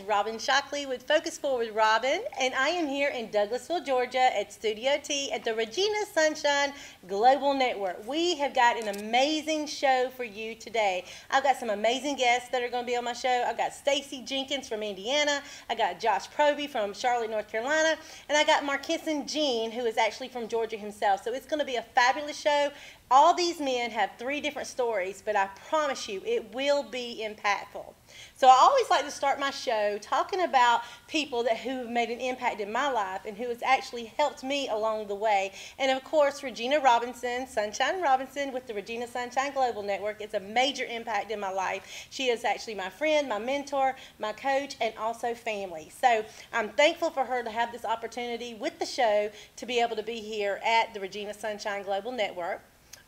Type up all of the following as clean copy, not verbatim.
Robin Shockley with Focus Forward Robin, and I am here in Douglasville, Georgia at Studio T at the Regina Sunshine Global Network. We have got an amazing show for you today. I've got some amazing guests that are going to be on my show. I've got Stacy Jenkins from Indiana. I got Josh Proby from Charlotte, North Carolina, and I got Markisson Jean, who is actually from Georgia himself. So it's going to be a fabulous show. All these men have 3 different stories, but I promise you it will be impactful. So I always like to start my show talking about people who have made an impact in my life and who has actually helped me along the way. And of course, Regina Robinson, Sunshine Robinson with the Regina Sunshine Global Network is a major impact in my life. She is actually my friend, my mentor, my coach, and also family. So I'm thankful for her to have this opportunity with the show to be able to be here at the Regina Sunshine Global Network.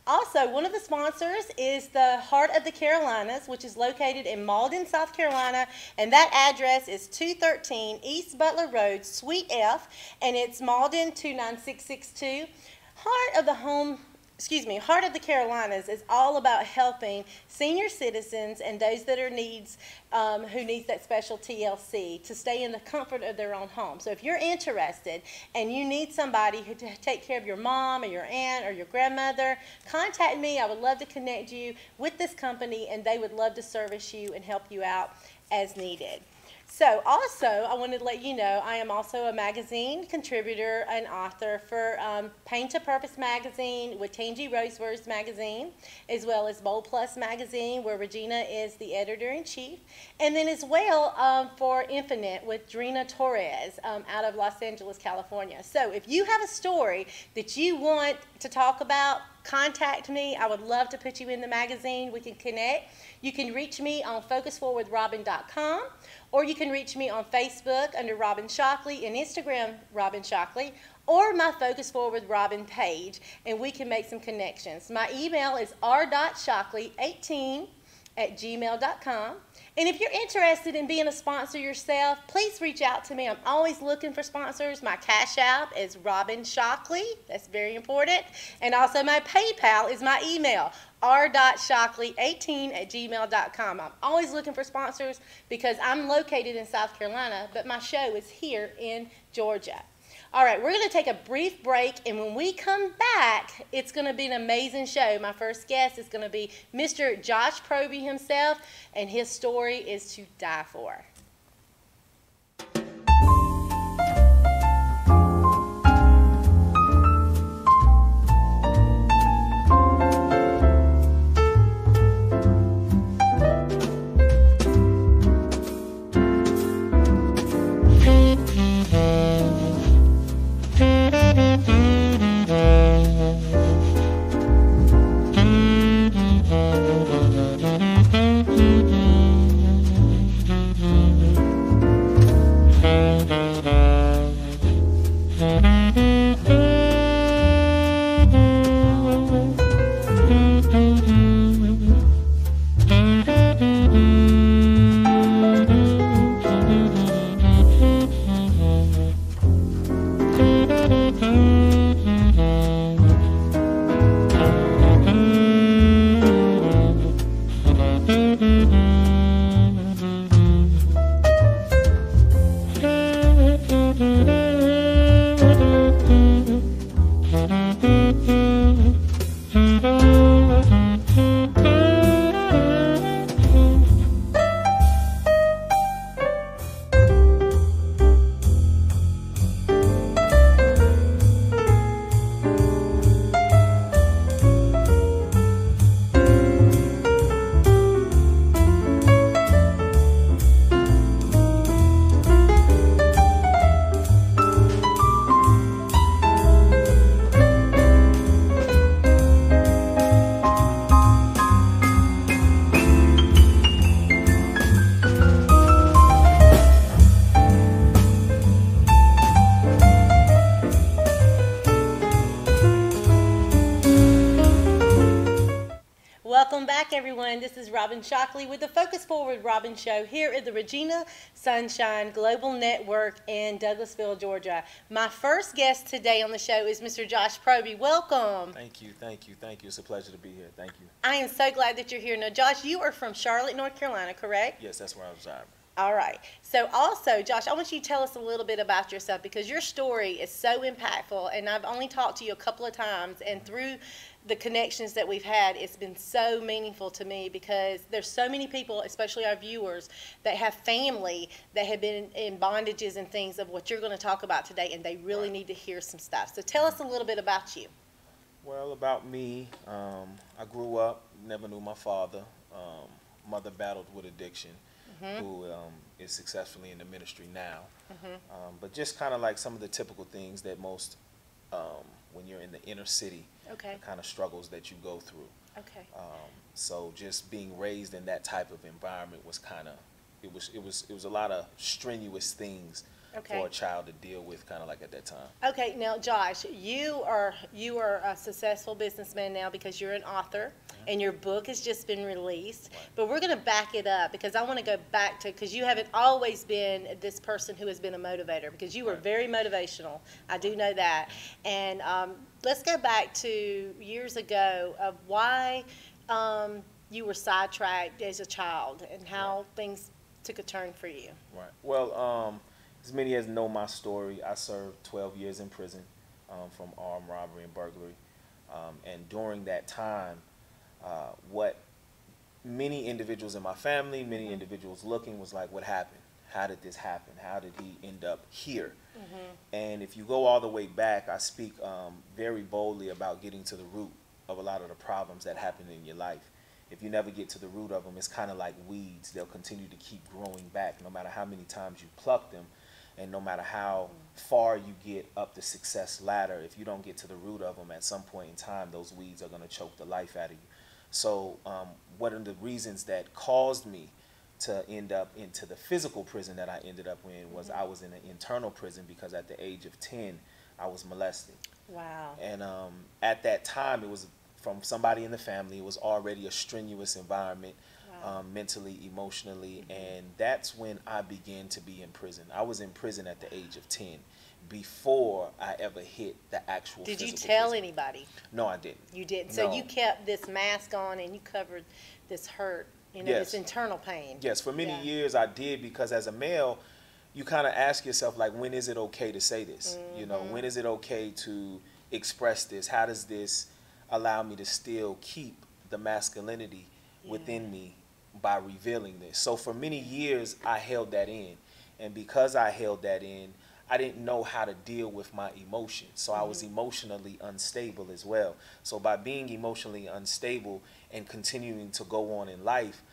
Also, one of the sponsors is the Heart of the Carolinas, which is located in Malden, South Carolina, and that address is 213 East Butler Road, Suite F, and it's Malden 29662. Heart of the Carolinas is all about helping senior citizens and those that are who needs that special TLC to stay in the comfort of their own home. So if you're interested and you need somebody to take care of your mom or your aunt or your grandmother, contact me. I would love to connect you with this company, and they would love to service you and help you out as needed. So also, I wanted to let you know I am also a magazine contributor and author for Pain to Purpose magazine with Tangi Roseworth magazine, as well as Bold Plus magazine, where Regina is the editor-in-chief, and then as well for Infinite with Drina Torres out of Los Angeles, California. So if you have a story that you want to talk about, contact me. I would love to put you in the magazine. We can connect. You can reach me on focusforwardrobin.com, or you can reach me on Facebook under Robin Shockley and Instagram Robin Shockley, or my Focus Forward Robin page, and we can make some connections. My email is r.shockley18@gmail.com. And if you're interested in being a sponsor yourself, please reach out to me. I'm always looking for sponsors. My Cash App is Robin Shockley. That's very important. And also my PayPal is my email, r.shockley18@gmail.com. I'm always looking for sponsors because I'm located in South Carolina, but my show is here in Georgia. All right, we're going to take a brief break, and when we come back, it's going to be an amazing show. My first guest is going to be Mr. Josh Proby himself, and his story is to die for. Welcome back, everyone. This is Robin Shockley with the Focus Forward Robin Show here at the Regina Sunshine Global Network in Douglasville, Georgia. My first guest today on the show is Mr. Josh Proby. Welcome. Thank you, thank you, thank you. It's a pleasure to be here. Thank you. I am so glad that you're here. Now, Josh, you are from Charlotte, North Carolina, correct? Yes, that's where I reside. All right. So also, Josh, I want you to tell us a little bit about yourself because your story is so impactful, and I've only talked to you a couple of times, and through the connections that we've had, it's been so meaningful to me because there's so many people, especially our viewers, that have family that have been in bondages and things of what you're going to talk about today, and they really need to hear some stuff. So tell us a little bit about you. Well, about me, I grew up, never knew my father. Mother battled with addiction, who is successfully in the ministry now. But just kind of like some of the typical things that most, when you're in the inner city, Okay. the kind of struggles that you go through. Okay. So just being raised in that type of environment was kind of, it was a lot of strenuous things Okay. for a child to deal with, kind of like at that time. Okay, now Josh, you are a successful businessman now because you're an author and your book has just been released. Right. But we're going to back it up because I want to go back to, because you haven't always been this person who has been a motivator, because you were Right. very motivational. I do know that. And let's go back to years ago of why you were sidetracked as a child and how Right. things took a turn for you. Right. Well, as many as know my story, I served 12 years in prison from armed robbery and burglary. And during that time, what many individuals in my family, many individuals looking was like, what happened? How did this happen? How did he end up here? And if you go all the way back, I speak very boldly about getting to the root of a lot of the problems that happen in your life. If you never get to the root of them, it's kind of like weeds. They'll continue to keep growing back no matter how many times you pluck them. And no matter how far you get up the success ladder, if you don't get to the root of them, at some point in time, those weeds are going to choke the life out of you. So one of the reasons that caused me to end up into the physical prison that I ended up in was I was in an internal prison because at the age of 10, I was molested. Wow. And at that time, it was from somebody in the family. It was already a strenuous environment. Mentally, emotionally, and that's when I began to be in prison. I was in prison at the age of 10 before I ever hit the actual Did you physical tell prison. anybody? No, I didn't. You didn't. So No. you kept this mask on and you covered this hurt, you know, Yes. this internal pain. Yes, for many Yeah. years I did, because as a male, you kind of ask yourself, like, when is it okay to say this? You know, when is it okay to express this? How does this allow me to still keep the masculinity within me by revealing this? So for many years I held that in, and because I held that in, I didn't know how to deal with my emotions. So I was emotionally unstable as well. So by being emotionally unstable and continuing to go on in life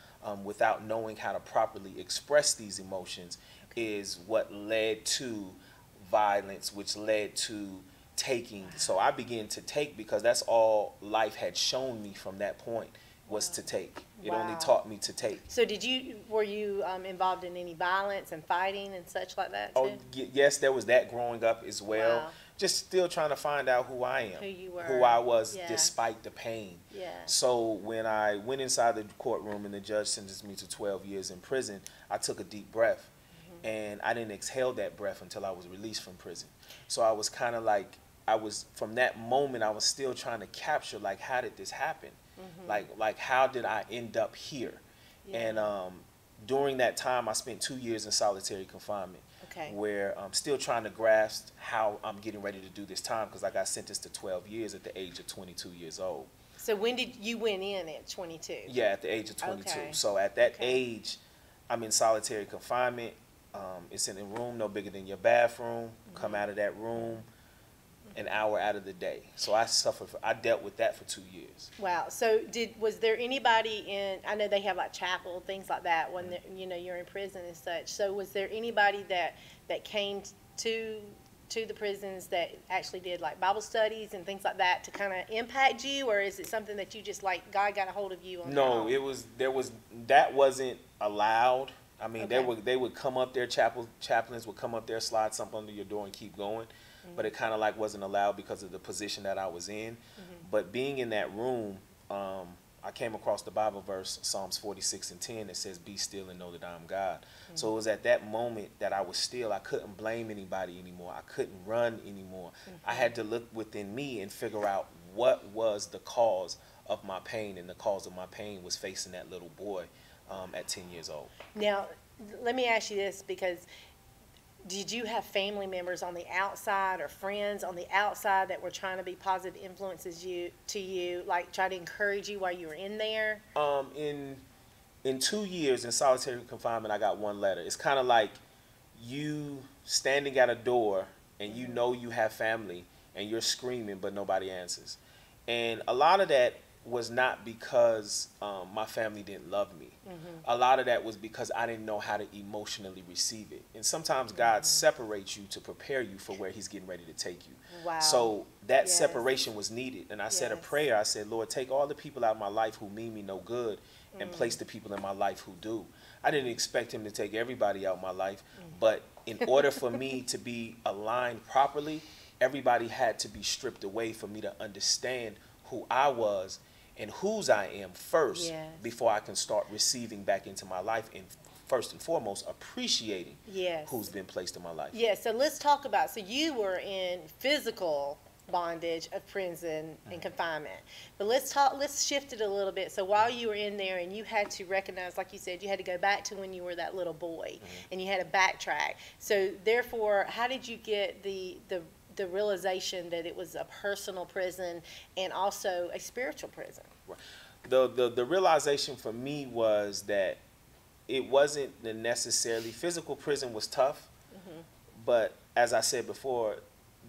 without knowing how to properly express these emotions is what led to violence, which led to taking. So I began to take because that's all life had shown me from that point was to take. It only taught me to take. So were you involved in any violence and fighting and such like that too? Oh, yes, there was that growing up as well. Wow. Just still trying to find out who I am, Who you were. who I was, Yeah. despite the pain. Yeah. So when I went inside the courtroom and the judge sentenced me to 12 years in prison, I took a deep breath, and I didn't exhale that breath until I was released from prison. So I was kind of like, from that moment, I was still trying to capture, like, how did this happen? Like how did I end up here? And during that time, I spent 2 years in solitary confinement, where I'm still trying to grasp how I'm getting ready to do this time, because I got sentenced to 12 years at the age of 22 years old. So when did you went in at 22? Yeah, at the age of 22. Okay. So at that age, I'm in solitary confinement. It's in a room no bigger than your bathroom. Come out of that room an hour out of the day. So I dealt with that for 2 years. Wow. So was there anybody I know they have like chapel, things like that when you know you're in prison and such. So was there anybody that came to the prisons that actually did like Bible studies and things like that to kind of impact you, or is it something that you just like God got a hold of you on? No, that wasn't allowed. I mean, Okay. they would come up there, chaplains would come up there, slide something under your door and keep going. But it kind of like wasn't allowed because of the position that I was in. But being in that room, I came across the Bible verse, Psalms 46:10, that says, "Be still and know that I am God." So it was at that moment that I was still. I couldn't blame anybody anymore. I couldn't run anymore. I had to look within me and figure out what was the cause of my pain, and the cause of my pain was facing that little boy at 10 years old. Now, let me ask you this, because did you have family members on the outside or friends on the outside that were trying to be positive influences to you, like try to encourage you while you were in there? In 2 years in solitary confinement, I got one letter. It's kind of like you standing at a door and you know you have family and you're screaming, but nobody answers. And a lot of that was not because my family didn't love me. A lot of that was because I didn't know how to emotionally receive it. And sometimes God separates you to prepare you for where he's getting ready to take you. Wow. So that Yes. separation was needed. And I said a Yes. prayer. I said, Lord, take all the people out of my life who mean me no good and place the people in my life who do. I didn't expect him to take everybody out of my life, but in order for me to be aligned properly, everybody had to be stripped away for me to understand who I was and whose I am first, Yes. before I can start receiving back into my life and first and foremost appreciating Yes. who's been placed in my life. Yeah, so let's talk about, so you were in physical bondage of prison and confinement. But let's shift it a little bit. So while you were in there and you had to recognize, like you said, you had to go back to when you were that little boy and you had to backtrack. So therefore, how did you get the realization that it was a personal prison and also a spiritual prison? The realization for me was that it wasn't necessarily, physical prison was tough, but as I said before,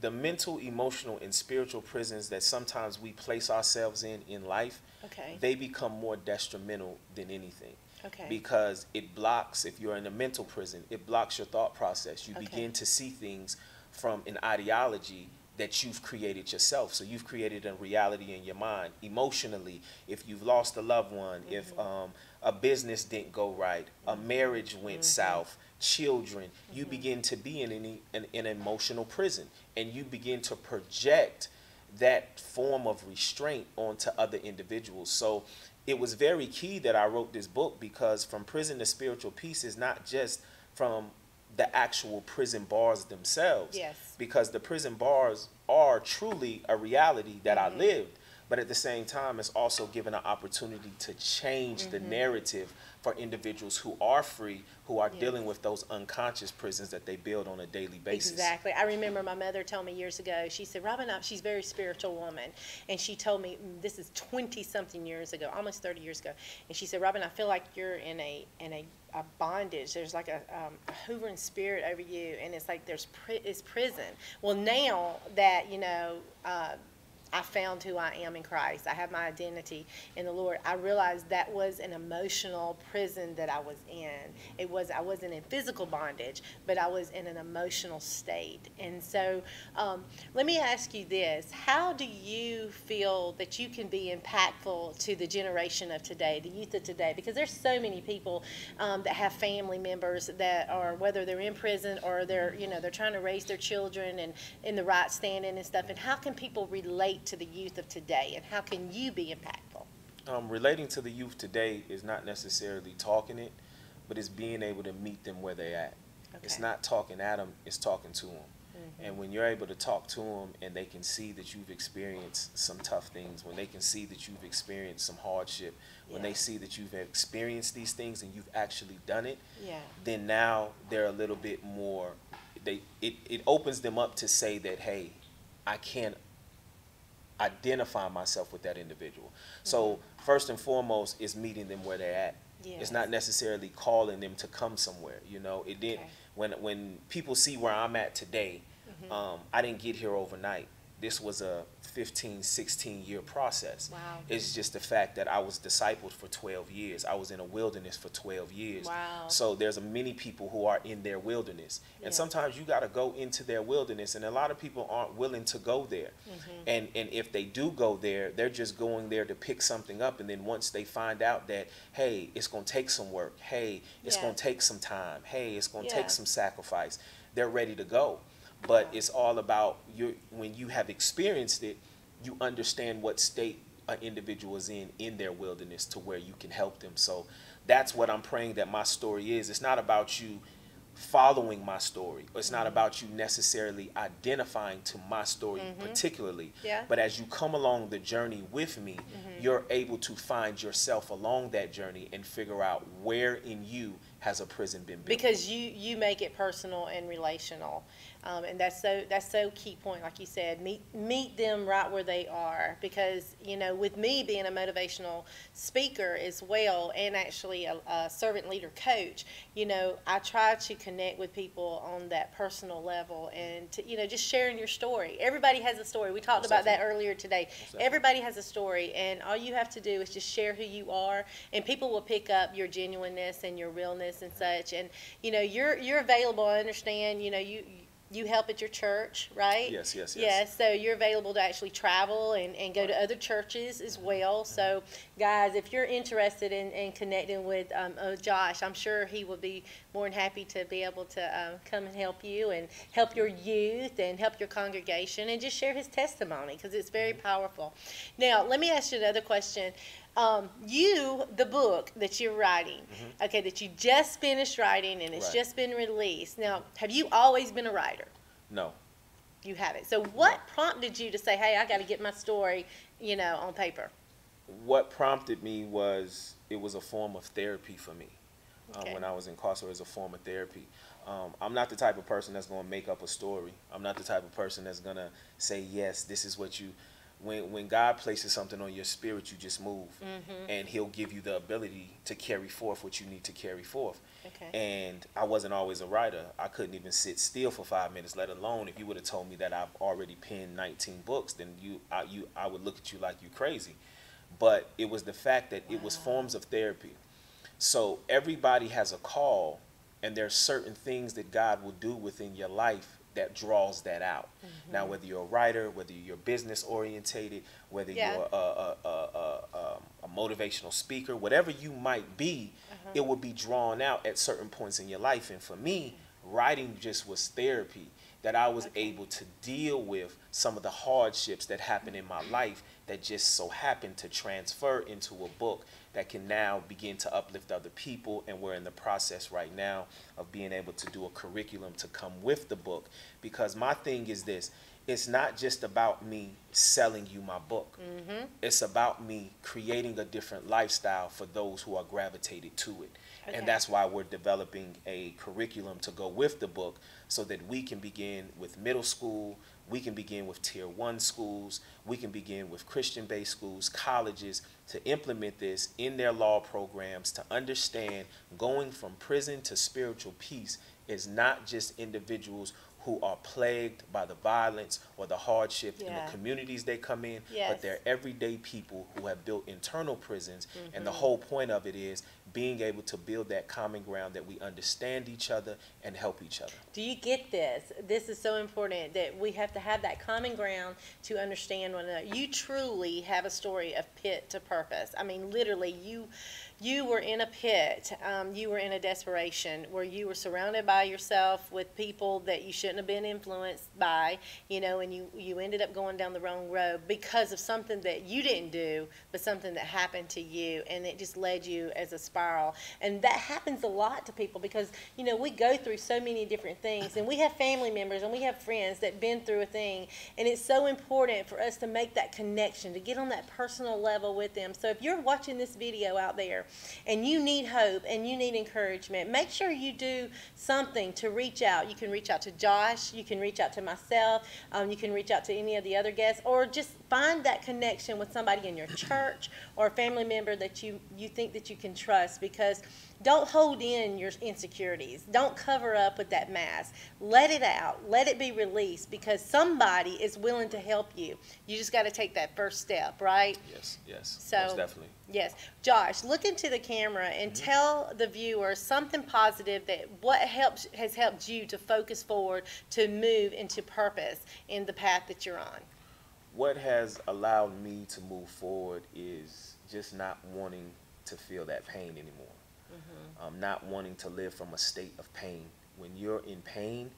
the mental, emotional, and spiritual prisons that sometimes we place ourselves in life, Okay. they become more detrimental than anything. Okay. Because it blocks, if you're in a mental prison, it blocks your thought process. You Okay. begin to see things from an ideology that you've created yourself. So you've created a reality in your mind. Emotionally, if you've lost a loved one, if a business didn't go right, a marriage went south, children, you begin to be in an emotional prison, and you begin to project that form of restraint onto other individuals. So it was very key that I wrote this book, because from prison to spiritual peace is not just from the actual prison bars themselves. Yes. Because the prison bars are truly a reality that I lived, but at the same time, it's also given an opportunity to change the narrative for individuals who are free, who are dealing with those unconscious prisons that they build on a daily basis. Exactly. I remember my mother told me years ago, she said, Robin, she's a very spiritual woman, and she told me, this is 20-something years ago, almost 30 years ago, and she said, Robin, I feel like you're in a bondage. There's like a hovering spirit over you, and it's like it's prison. Well, now that, I found who I am in Christ, I have my identity in the Lord, I realized that was an emotional prison that I was in. I wasn't in physical bondage, but I was in an emotional state. And so let me ask you this: how do you feel that you can be impactful to the generation of today, the youth of today? Because there's so many people that have family members that are, whether they're in prison or they're trying to raise their children and in the right standing and stuff. And how can people relate to the youth of today, and how can you be impactful? Relating to the youth today is not necessarily talking it, but it's being able to meet them where they're at. Okay. It's not talking at them, it's talking to them. And when you're able to talk to them and they can see that you've experienced some tough things, when they can see that you've experienced some hardship, when they see that you've experienced these things and you've actually done it, then now they're a little bit more, it opens them up to say that, hey, I can't identify myself with that individual. So first and foremost is meeting them where they're at. Yes. It's not necessarily calling them to come somewhere. It didn't. When people see where I'm at today, I didn't get here overnight. This was a 15, 16-year process. Wow. It's just the fact that I was discipled for 12 years. I was in a wilderness for 12 years. Wow. So there's many people who are in their wilderness. And sometimes you got to go into their wilderness, and a lot of people aren't willing to go there. And if they do go there, they're just going there to pick something up. And then once they find out that, hey, it's going to take some work. Hey, it's going to take some time. Hey, it's going to take some sacrifice. They're ready to go. But it's all about when you have experienced it, you understand what state an individual is in their wilderness, to where you can help them. So that's what I'm praying that my story is. It's not about you following my story. It's not about you necessarily identifying to my story particularly, Yeah. but as you come along the journey with me, you're able to find yourself along that journey and figure out where in you has a prison been built. Because you make it personal and relational, and that's so key point. Like you said, meet them right where they are. Because with me being a motivational speaker as well, and actually a servant leader coach, I try to connect with people on that personal level, and to, just sharing your story. Everybody has a story. We talked about that earlier today. Everybody has a story, and all you have to do is just share who you are, and people will pick up your genuineness and your realness and such. And you're available. I understand. You help at your church, right? Yes. So you're available to actually travel and go to other churches as well. So guys, if you're interested in connecting with Josh, I'm sure he will be more than happy to be able to come and help you and help your youth and help your congregation and just share his testimony, because it's very powerful. Now, let me ask you another question. The book that you're writing, okay, that you just finished writing and it's just been released. Now, have you always been a writer? No. You haven't. So what prompted you to say, hey, I got to get my story, on paper? What prompted me was, it was a form of therapy for me. Okay. When I was incarcerated, as a form of therapy. I'm not the type of person that's going to make up a story. I'm not the type of person that's going to say, yes, this is what you... When God places something on your spirit, you just move, and he'll give you the ability to carry forth what you need to carry forth. Okay. And I wasn't always a writer. I couldn't even sit still for 5 minutes, let alone if you would have told me that I've already penned 19 books, then I would look at you like you crazy. But it was the fact that it was forms of therapy. So everybody has a call, and there's certain things that God will do within your life that draws that out. Now, whether you're a writer, whether you're business orientated, whether you're a motivational speaker, whatever you might be, it will be drawn out at certain points in your life. And for me, writing just was therapy, that I was able to deal with some of the hardships that happened in my life that just so happened to transfer into a book that can now begin to uplift other people. And we're in the process right now of being able to do a curriculum to come with the book, because my thing is this: it's not just about me selling you my book. It's about me creating a different lifestyle for those who are gravitated to it. And that's why we're developing a curriculum to go with the book, so that we can begin with middle school, we can begin with tier 1 schools, we can begin with Christian-based schools, colleges, to implement this in their law programs, to understand going from prison to spiritual peace is not just individuals who are plagued by the violence or the hardship in the communities they come in, but they're everyday people who have built internal prisons. And the whole point of it is being able to build that common ground, that we understand each other and help each other. Do you get this? This is so important, that we have to have that common ground to understand one another. You truly have a story of pit to purpose. I mean, literally, you were in a pit. You were in a desperation where you were surrounded by yourself with people that you shouldn't have been influenced by, and you ended up going down the wrong road because of something that you didn't do, but something that happened to you, and it just led you as a spiral. And that happens a lot to people because, we go through so many different things, and we have family members and we have friends that been through a thing, and it's so important for us to make that connection, to get on that personal level with them. So if you're watching this video out there and you need hope and you need encouragement, make sure you do something to reach out. You can reach out to Josh, you can reach out to myself, you can reach out to any of the other guests, or just find that connection with somebody in your church or a family member that you think that you can trust. Because don't hold in your insecurities. Don't cover up with that mask. Let it out. Let it be released, because somebody is willing to help you. You just got to take that first step, right? Yes, So, most definitely. Yes. Josh, look into the camera and tell the viewer something positive, that what has helped you to focus forward, to move into purpose in the path that you're on. What has allowed me to move forward is just not wanting to feel that pain anymore. Not wanting to live from a state of pain. When you're in pain,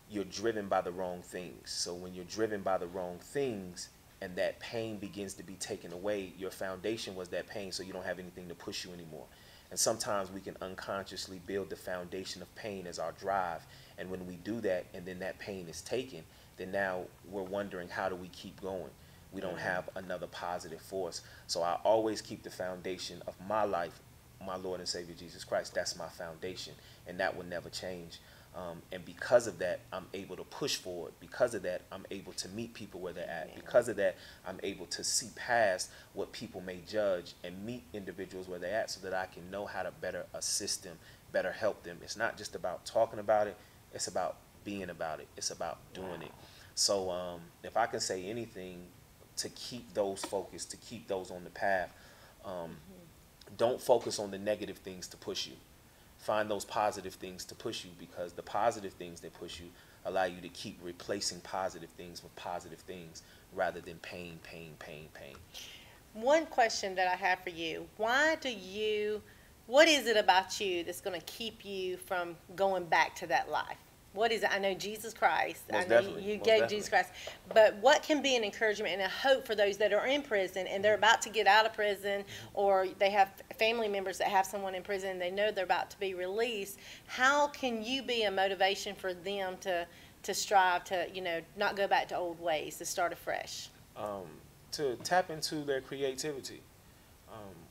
you're driven by the wrong things. So when you're driven by the wrong things and that pain begins to be taken away, your foundation was that pain, so you don't have anything to push you anymore. And sometimes we can unconsciously build the foundation of pain as our drive. And when we do that, and then that pain is taken, then now we're wondering, how do we keep going? We don't have another positive force. So I always keep the foundation of my life, my Lord and Savior Jesus Christ. That's my foundation, and that will never change. And because of that, I'm able to push forward. Because of that, I'm able to meet people where they're at. Because of that, I'm able to see past what people may judge and meet individuals where they're at, so that I can know how to better assist them, better help them. It's not just about talking about it. It's about being about it. It's about doing it. So if I can say anything to keep those focused, to keep those on the path, don't focus on the negative things to push you. Find those positive things to push you, because the positive things that push you allow you to keep replacing positive things with positive things, rather than pain, pain, pain, pain. One question that I have for you: what is it about you that's going to keep you from going back to that life? What is it? I know Jesus Christ. Most I know definitely. you Most gave definitely. Jesus Christ. But what can be an encouragement and a hope for those that are in prison and they're about to get out of prison, or they have family members that have someone in prison and they know they're about to be released? How can you be a motivation for them to strive to, not go back to old ways, to start afresh? To tap into their creativity,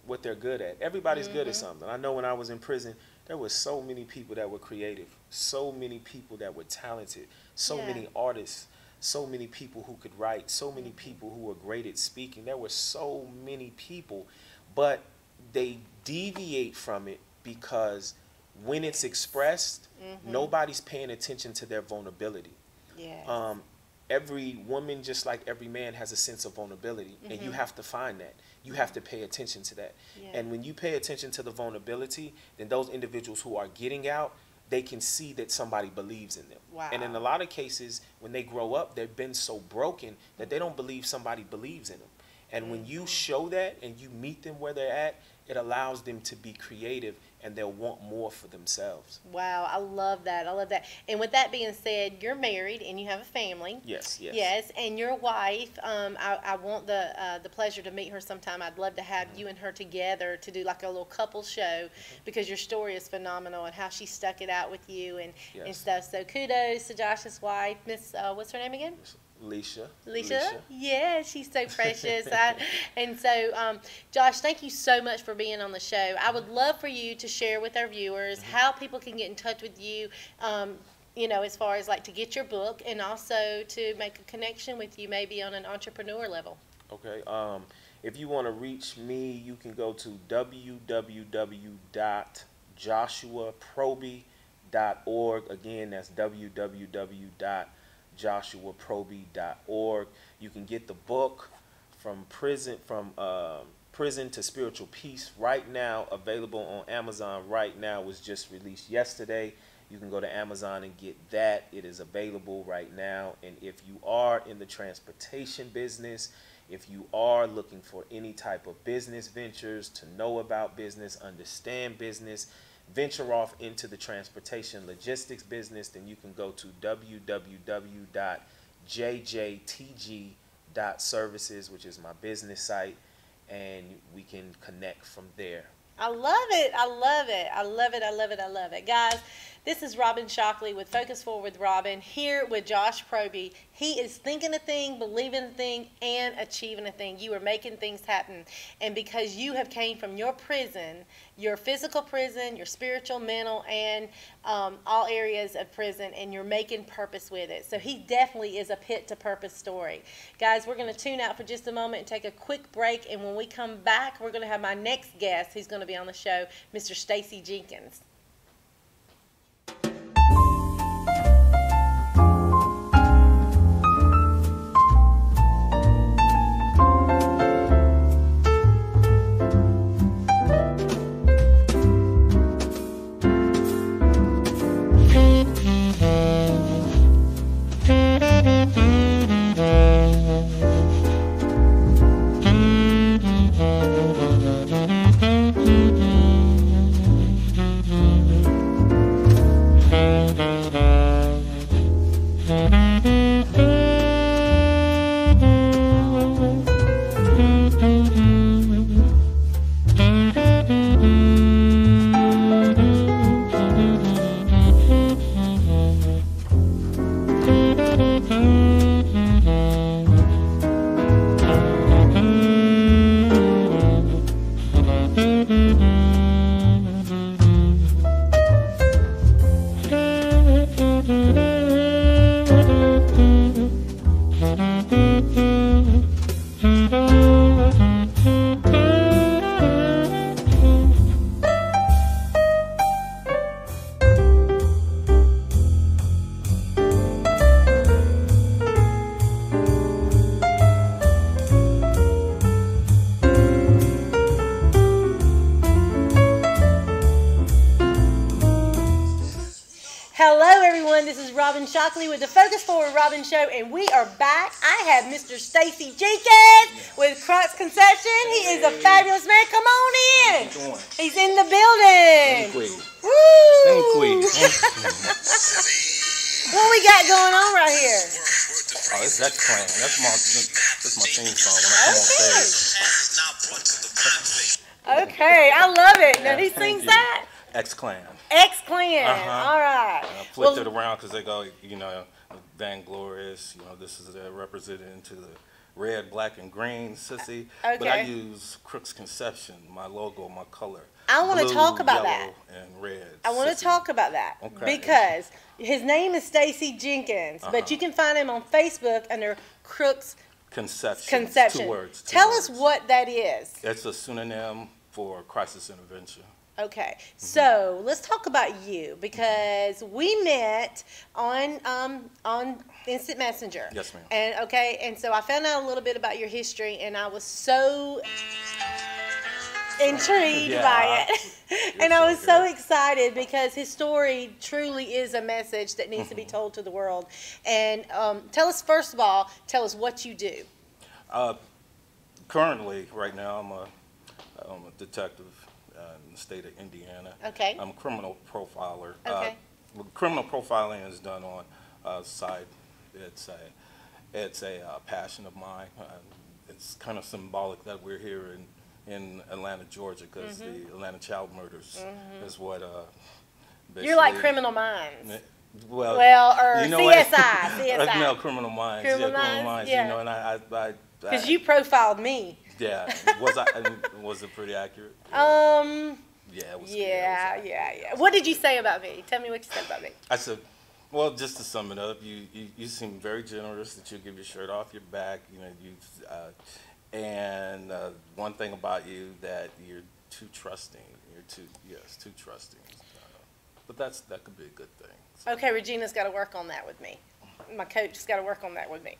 what they're good at. Everybody's good at something. I know when I was in prison, there were so many people that were creative, so many people that were talented, so many artists, so many people who could write, so many people who were great at speaking. There were so many people, but they deviate from it because when it's expressed, nobody's paying attention to their vulnerability. Every woman, just like every man, has a sense of vulnerability, and you have to find that. You have to pay attention to that. And when you pay attention to the vulnerability, then those individuals who are getting out, they can see that somebody believes in them. And in a lot of cases, when they grow up, they've been so broken that they don't believe somebody believes in them. And when you show that and you meet them where they're at, it allows them to be creative, and they'll want more for themselves. Wow, I love that. I love that. And with that being said, you're married and you have a family. Yes, yes. Yes, and your wife, I want the pleasure to meet her sometime. I'd love to have you and her together to do like a little couple show, because your story is phenomenal and how she stuck it out with you and stuff. So kudos to Josh's wife, Miss, what's her name again? Leisha. Yeah, she's so precious. And so, Josh, thank you so much for being on the show. I would love for you to share with our viewers how people can get in touch with you, as far as like to get your book, and also to make a connection with you maybe on an entrepreneur level. Okay. If you want to reach me, you can go to www.joshuaproby.org. Again, that's www.joshuaproby.org. You can get the book from prison to spiritual peace right now, available on Amazon right now. It was just released yesterday. You can go to Amazon and get that. It is available right now. And if you are in the transportation business, if you are looking for any type of business ventures, to know about business, understand business, venture off into the transportation logistics business, then you can go to www.jjtg.services, which is my business site, and we can connect from there. I love it. I love it. I love it. I love it. I love it. Guys, this is Robin Shockley with Focus Forward with Robin, here with Josh Proby. He is thinking a thing, believing a thing, and achieving a thing. You are making things happen. And because you have came from your prison, your physical prison, your spiritual, mental, and all areas of prison, and you're making purpose with it. So he definitely is a pit to purpose story. Guys, we're going to tune out for just a moment and take a quick break. And when we come back, we're going to have my next guest who's going to be on the show, Mr. Stacy Jenkins. Hello, everyone. This is Robin Shockley with the Focus Forward Robin Show, and we are back. I have Mr. Stacy Jenkins with Crux Conception. He is a fabulous man. Come on in. He's in the building. Woo! What we got going on right here? Oh, it's X-Clan. That's my theme song when I come on stage. Okay, I love it. Now he sings that? X-Clan. X-Clan. All right. I flipped it around because they go, vainglorious. This is represented into the red, black, and green, sissy. Okay. But I use Crux Conception, my logo, my color. I want to talk about that. And red. I want to talk about that because his name is Stacy Jenkins, but you can find him on Facebook under Crux Conception. 2 words. Tell us what that is. It's a pseudonym for crisis intervention. Okay, so let's talk about you because we met on Instant Messenger. Yes, ma'am. And so I found out a little bit about your history, and I was so intrigued by it, and I was so excited because his story truly is a message that needs to be told to the world. And tell us, first of all, what you do. Currently, right now, I'm a detective in the state of Indiana. Okay. I'm a criminal profiler. Okay. Criminal profiling is done on side. It's a passion of mine. It's kind of symbolic that we're here in Atlanta, Georgia, because the Atlanta child murders is what. You're like Criminal Minds. Well, or CSI. No, Criminal Minds. Criminal Minds. Yeah. And I because you profiled me. Yeah. Was it pretty accurate? Yeah, it was. Yeah. What did you say about me? Tell me what you said about me. I said, well, just to sum it up, you seem very generous that you give your shirt off your back. And one thing about you that you're too trusting. You're too trusting. But that could be a good thing. So. Okay, Regina's got to work on that with me. My coach has got to work on that with me.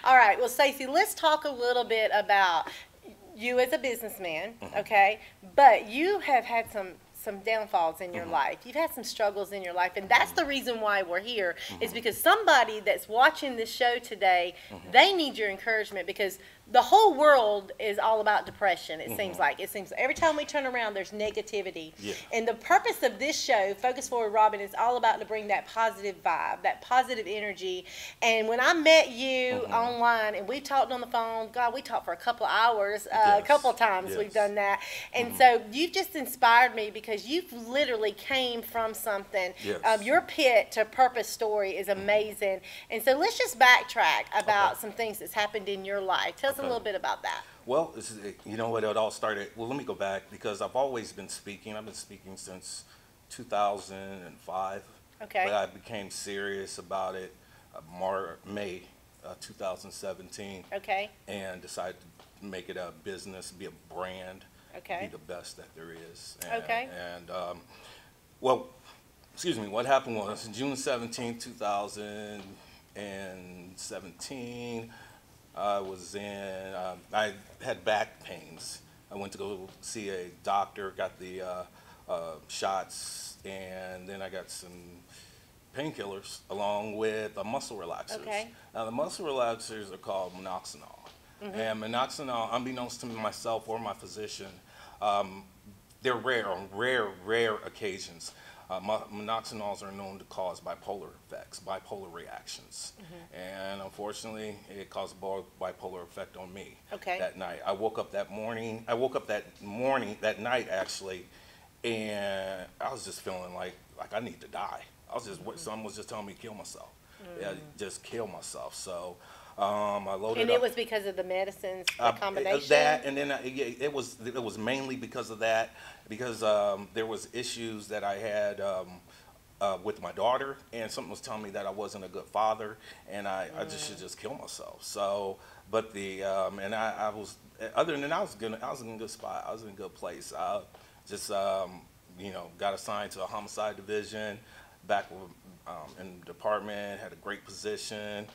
All right. Well, Stacey, let's talk a little bit about you as a businessman, okay? But you have had some downfalls in your life. You've had some struggles in your life, and that's the reason why we're here, is because somebody that's watching this show today, they need your encouragement because the whole world is all about depression, it seems like. It seems every time we turn around, there's negativity. Yeah. And the purpose of this show, Focus Forward Robin, is all about to bring that positive vibe, that positive energy. And when I met you online, and we talked on the phone, God, we talked for a couple of hours, a couple of times we've done that. And so you've just inspired me because you've literally came from something. Yes. Your pit to purpose story is amazing. And so let's just backtrack about some things that's happened in your life. Tell us a little bit about that. Well, you know what, it all started, well, let me go back because I've always been speaking. I've been speaking since 2005. Okay. But I became serious about it May 2017. Okay. And decided to make it a business, be a brand, be the best that there is. And, well, excuse me, what happened was June 17, 2017, I had back pains. I went to go see a doctor, got the shots, and then I got some painkillers along with muscle relaxers. Okay. Now the muscle relaxers are called minoxidil. And minoxidil, unbeknownst to myself or my physician, they're rare on rare occasions. Minoxidils are known to cause bipolar effects, bipolar reactions. And unfortunately, it caused a bipolar effect on me that night. I woke up that night actually, and I was just feeling like I need to die. Someone was just telling me to kill myself. Yeah, just kill myself. So I loaded and up. it was because of the medicines, the combination? That, and then it was mainly because of that, because there was issues that I had with my daughter, and something was telling me that I wasn't a good father, and I just should just kill myself. So, but and I was, other than that, I was in a good spot. I was in a good place. I just got assigned to a homicide division back in the department, had a great position.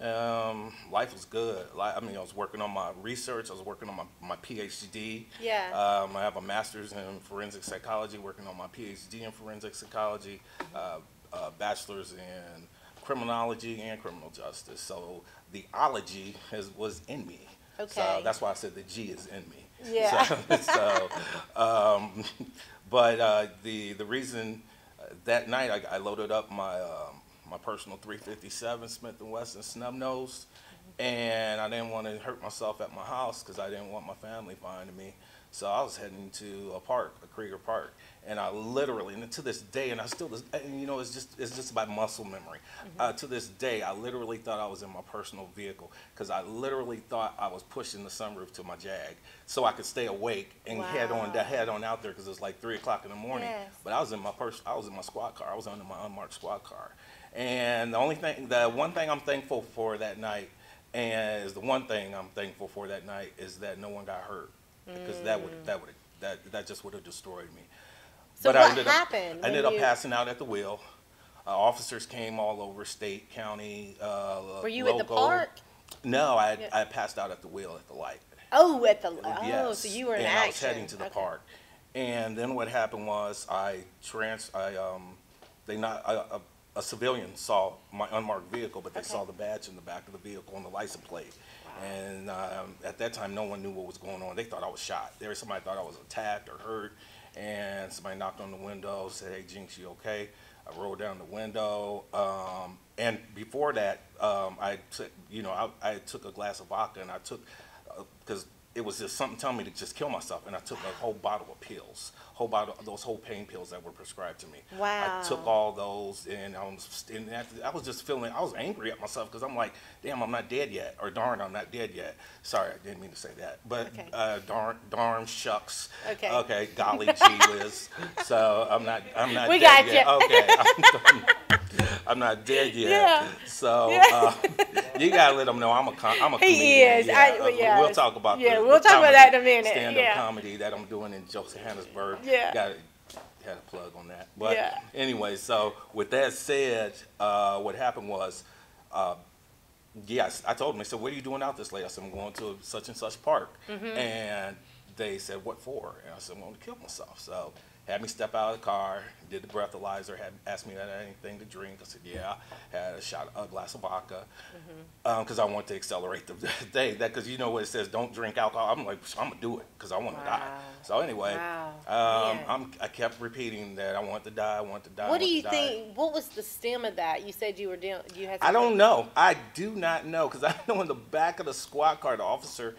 Life was good. I mean, I was working on my research. I was working on my PhD. Yeah. I have a master's in forensic psychology, working on my PhD in forensic psychology, bachelor's in criminology and criminal justice. So the ology was in me. Okay. So that's why I said the G is in me. Yeah. But the reason that night I loaded up my my personal 357 Smith & Wesson snub nose, and I didn't want to hurt myself at my house because I didn't want my family finding me. So I was heading to a park, a Krieger Park, and I literally, and to this day, and I still, and you know, it's just about muscle memory. To this day, I literally thought I was in my personal vehicle because I literally thought I was pushing the sunroof to my Jag so I could stay awake and head on out there because it was like 3 o'clock in the morning. Yes. But I was in my squad car. I was under my unmarked squad car, and the one thing I'm thankful for that night, and is the one thing I'm thankful for that night is that no one got hurt. Because that just would have destroyed me. So but what happened? I ended up passing out at the wheel. Officers came all over, state, county, Were you local. at the park? No, I passed out at the wheel at the light. Oh, Yes. So you were in and action. I was heading to the park. And then what happened was a civilian saw my unmarked vehicle, but they saw the badge in the back of the vehicle and the license plate. Wow. And at that time, no one knew what was going on. They thought I was shot. Somebody thought I was attacked or hurt, and somebody knocked on the window, said, "Hey, Jinx, you okay?" I rolled down the window, and before that, I took a glass of vodka, and I took because it was just something telling me to just kill myself, and I took a whole bottle of pills, those whole pain pills that were prescribed to me. Wow. I took all those, and I was just feeling, I was angry at myself because I'm like, damn, I'm not dead yet, or darn, I'm not dead yet. Sorry, I didn't mean to say that, but darn, shucks. Okay, golly gee whiz. So I'm not we dead got yet. you. Okay, I'm not dead yet. Yeah. So you gotta let them know I'm a comedian. He is. Yeah, we'll talk about we'll talk about that in a minute. Stand-up comedy that I'm doing in Johannesburg. Yeah. Had a plug on that. But anyway, so with that said, what happened was, yes, I told them. They said, "What are you doing out this late?" I said, "I'm going to such and such park." And they said, "What for?" And I said, "I'm going to kill myself." So had me step out of the car, did the breathalyzer, had asked me if I had anything to drink. I said, yeah. Had a glass of vodka, because I wanted to accelerate the day. Because you know what it says, don't drink alcohol. I'm like, I'm going to do it because I want to die. So anyway, I kept repeating that I want to die, I want to die. What do you think, what was the stem of that? You said you had something. I don't know. I do not know, because I know in the back of the squad car, the officer,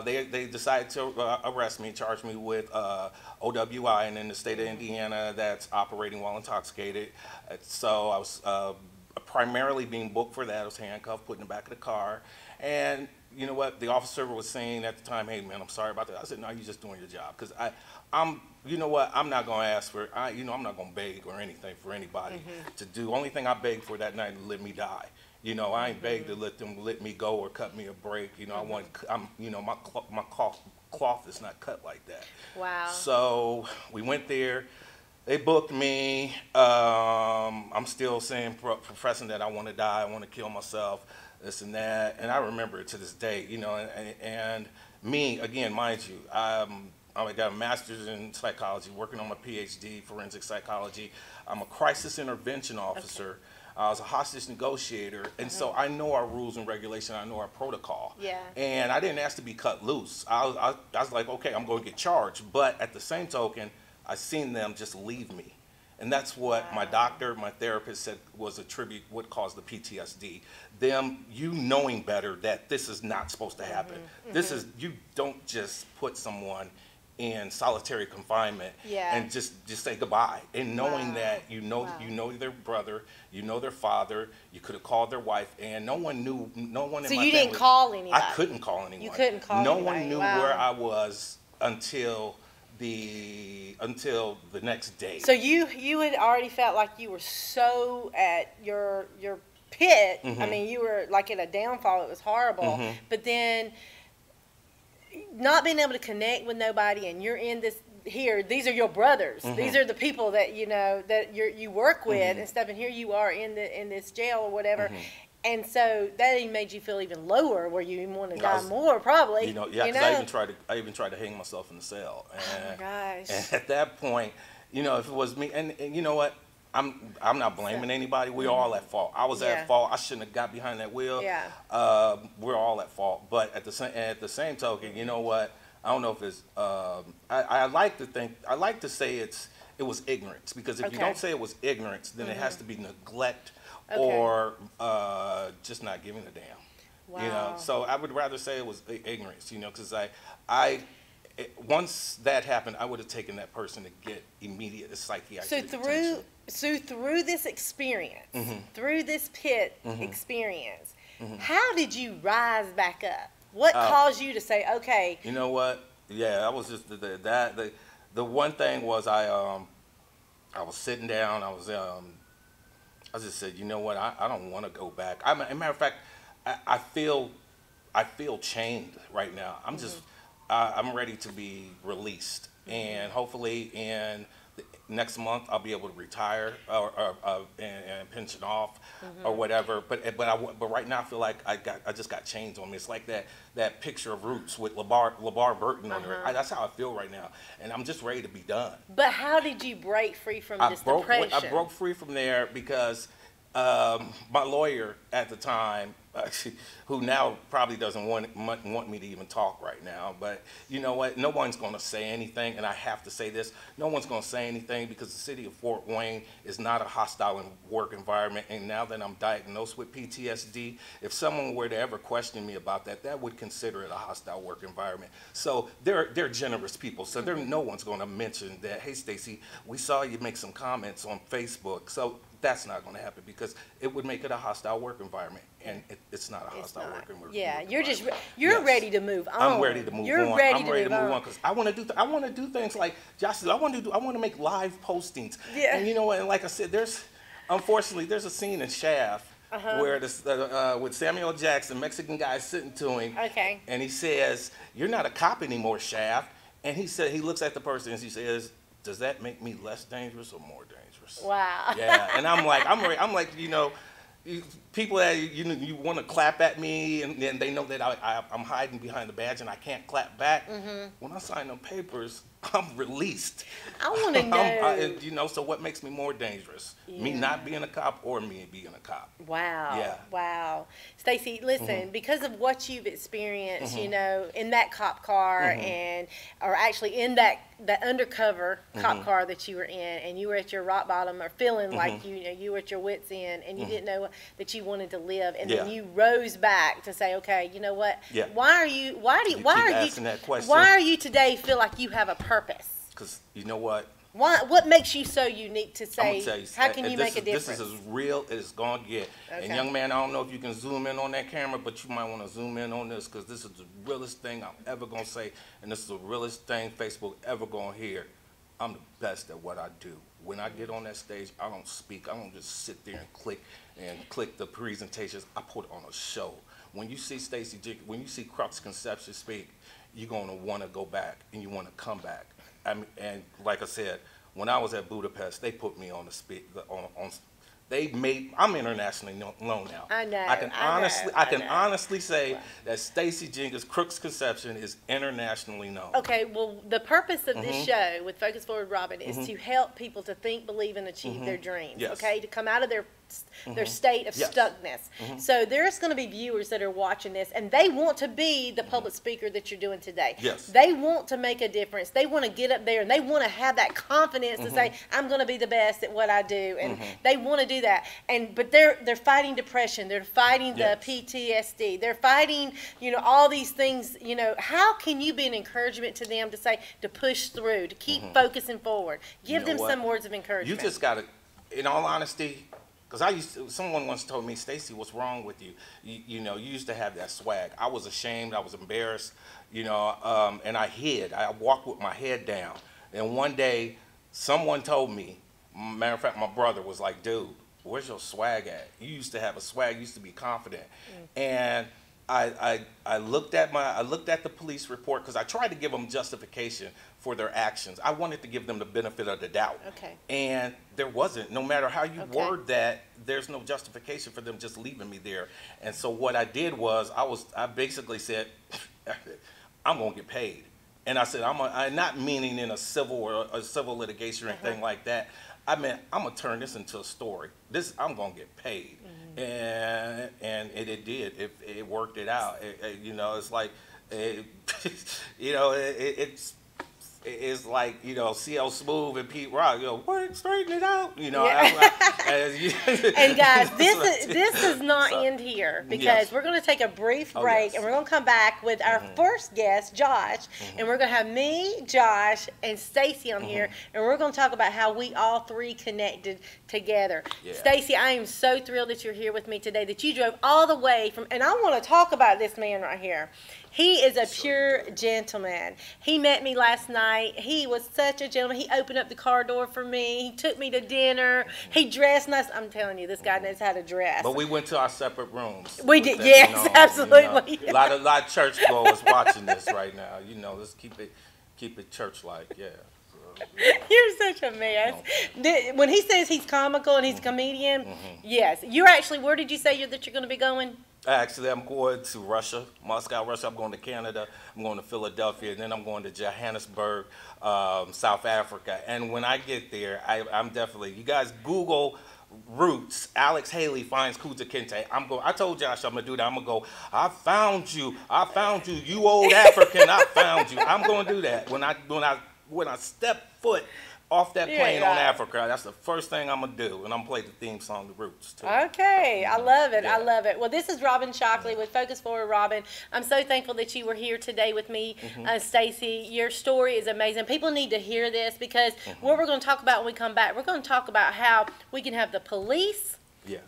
they decided to arrest me, charge me with OWI, and in the state of Indiana, that's operating while intoxicated. So I was primarily being booked for that. I was handcuffed, put in the back of the car. And you know what? The officer was saying at the time, "Hey, man, I'm sorry about that." I said, "No, you're just doing your job." Because you know what? I'm not going to ask for, I'm not going to beg or anything for anybody to do. Only thing I begged for that night is let me die. You know, I ain't begged to let me go or cut me a break. You know, my cloth is not cut like that. Wow. So we went there. They booked me. I'm still saying, professing that I want to die, I want to kill myself, this and that. And I remember it to this day, you know, and me, again, mind you, I got a master's in psychology, working on my PhD, forensic psychology. I'm a crisis intervention officer. Okay. I was a hostage negotiator, and so I know our rules and regulation. I know our protocol. Yeah. And I didn't ask to be cut loose. I was like, okay, I'm going to get charged. But at the same token, I seen them just leave me. And that's what my doctor, my therapist said was what caused the PTSD. Them, you knowing better that this is not supposed to happen. This is, you don't just put someone in solitary confinement and just say goodbye, and knowing that you know their brother, you know their father, you could have called their wife, and no one knew, no one in my family. So you didn't call anybody? I couldn't call anyone. You couldn't call anybody. anybody. No one knew where I was until the next day. So you had already felt like you were so at your pit. I mean, you were like at a downfall. It was horrible. But then not being able to connect with nobody, and you're in this here. These are your brothers. These are the people that you know that you work with and stuff. And here you are in this jail or whatever. And so that even made you feel even lower, where you even want to die was, more, probably. You know, yeah, because I even tried to hang myself in the cell. And, oh my gosh! And at that point, you know, if it was me, and you know what, I'm not blaming anybody. We're all at fault. I was at fault. I shouldn't have got behind that wheel. Yeah. We're all at fault. But at the same token, you know what? I don't know if it's. I like to say it was ignorance, because if you don't say it was ignorance, then it has to be neglect. Or just not giving a damn. Wow. You know, so I would rather say it was ignorance, you know, because once that happened, I would have taken that person to get immediate psychiatric attention. So through this experience, through this pit experience, how did you rise back up? What caused you to say, okay? You know what? Yeah, I was just the one thing was I was sitting down. I just said, you know what? I don't want to go back. As a matter of fact, I feel chained right now. I'm ready to be released, and hopefully in next month I'll be able to retire and pension off or whatever. But right now I feel like I just got chains on me. It's like that picture of Roots with LeVar Burton on there. That's how I feel right now, and I'm just ready to be done. But how did you break free from this depression? I broke free from there because my lawyer at the time, who now probably doesn't want me to even talk right now, but you know what? No one's going to say anything, and I have to say this. No one's going to say anything because the city of Fort Wayne is not a hostile work environment, and now that I'm diagnosed with PTSD, if someone were to ever question me about that, that would consider it a hostile work environment. So they're generous people, so no one's going to mention that, hey, Stacey, we saw you make some comments on Facebook. So that's not going to happen because it would make it a hostile work environment, and it's not a hostile work environment. Yeah, you're ready to move on. I'm ready to move on. You're ready to move on because I want to do things like Josh said. I want to make live postings. Yeah. And you know what? And like I said, unfortunately there's a scene in Shaft where with Samuel Jackson, Mexican guy sitting to him. Okay. And he says, "You're not a cop anymore, Shaft." And he looks at the person and he says, "Does that make me less dangerous or more dangerous?" Wow. Yeah, and I'm like, you know, people that you want to clap at me, and then they know that I'm hiding behind the badge and I can't clap back. When I sign them papers, I'm released. I want to know. You know, so what makes me more dangerous? Yeah. Me not being a cop or me being a cop? Wow. Yeah. Wow. Stacey, listen, because of what you've experienced, you know, in that cop car or actually in that undercover cop car that you were in, and you were at your rock bottom or feeling like you were at your wits' end, and you didn't know that you wanted to live, and then you rose back to say, okay, you know what? Yeah. Why are you today feel like you have a purpose? Because you know what? What makes you so unique to say, how can you make a difference? This is as real as it's going to get. Okay. And young man, I don't know if you can zoom in on that camera, but you might want to zoom in on this because this is the realest thing I'm ever going to say, and this is the realest thing Facebook ever going to hear. I'm the best at what I do. When I get on that stage, I don't speak. I don't just sit there and click the presentations. I put on a show. When you see Stacey Jenkins, when you see Crux Conception speak, you're going to want to go back and you want to come back. And like I said, when I was at Budapest, they put me on I'm internationally known now. I know. I can honestly say that Stacey Jenkins, Crux Conception, is internationally known. Okay, well, the purpose of this show with Focus Forward Robin is to help people to think, believe, and achieve their dreams. Yes. Okay, to come out of their state of stuckness. So there's going to be viewers that are watching this, and they want to be the public speaker that you're doing today. Yes. They want to make a difference. They want to get up there, and they want to have that confidence to say, I'm going to be the best at what I do, and they want to do that. But they're fighting depression. They're fighting the PTSD. They're fighting, all these things. How can you be an encouragement to them to push through, to keep focusing forward? Give them some words of encouragement. You just got to, in all honesty, because someone once told me, Stacey, what's wrong with you? You used to have that swag. I was ashamed. I was embarrassed, and I hid. I walked with my head down. And one day, someone told me, matter of fact, my brother was like, dude, where's your swag at? You used to have a swag. You used to be confident. And I looked at the police report because I tried to give them justification for their actions. I wanted to give them the benefit of the doubt. Okay. And there wasn't. No matter how you word that, there's no justification for them just leaving me there. And so what I did was I basically said, I'm gonna get paid. And I said, I'm not meaning in a civil litigation or anything like that. I meant I'm gonna turn this into a story. I'm gonna get paid. And it did. It worked it out. You know, it's like, you know, it's like, you know, CL Smooth and Pete Rock, you know, work, straighten it out, you know. And guys, this does not end here, because we're going to take a brief break, and we're going to come back with our first guest, Josh, and we're going to have me, Josh, and Stacy on here, and we're going to talk about how we all three connected together. Stacy, I am so thrilled that you're here with me today, that you drove all the way from, and I want to talk about this man right here. He is a pure gentleman. He met me last night. He was such a gentleman. He opened up the car door for me. He took me to dinner. He dressed nice. I'm telling you, this guy knows how to dress. But we went to our separate rooms. We did, yes, absolutely. You know, a lot of churchgoers watching this right now. You know, let's keep it church-like, yeah. You're such a mess. When he says he's comical and he's a comedian, yes. You're actually, where did you say that you're going to be going? Actually, I'm going to Russia, Moscow, Russia. I'm going to Canada. I'm going to Philadelphia, and then I'm going to Johannesburg, South Africa. And when I get there, I'm definitely, you guys Google Roots, Alex Haley finds Kunta Kinte. I told Josh I'm gonna do that. I'm gonna go, I found you, you old African, I found you. I'm gonna do that when I step foot off that plane on Africa. That's the first thing I'm gonna do, and I'm gonna play the theme song, The Roots, too. Okay, I love it. I love it. Well, this is Robin Shockley with Focus Forward Robin. I'm so thankful that you were here today with me, Stacy. Your story is amazing. People need to hear this, because what we're going to talk about when we come back, we're going to talk about how we can have the police.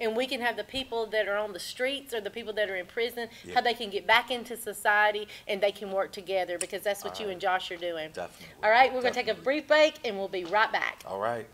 And we can have the people that are on the streets or the people that are in prison, how they can get back into society and they can work together, because that's what you and Josh are doing. Definitely. All right, we're going to take a brief break and we'll be right back. All right.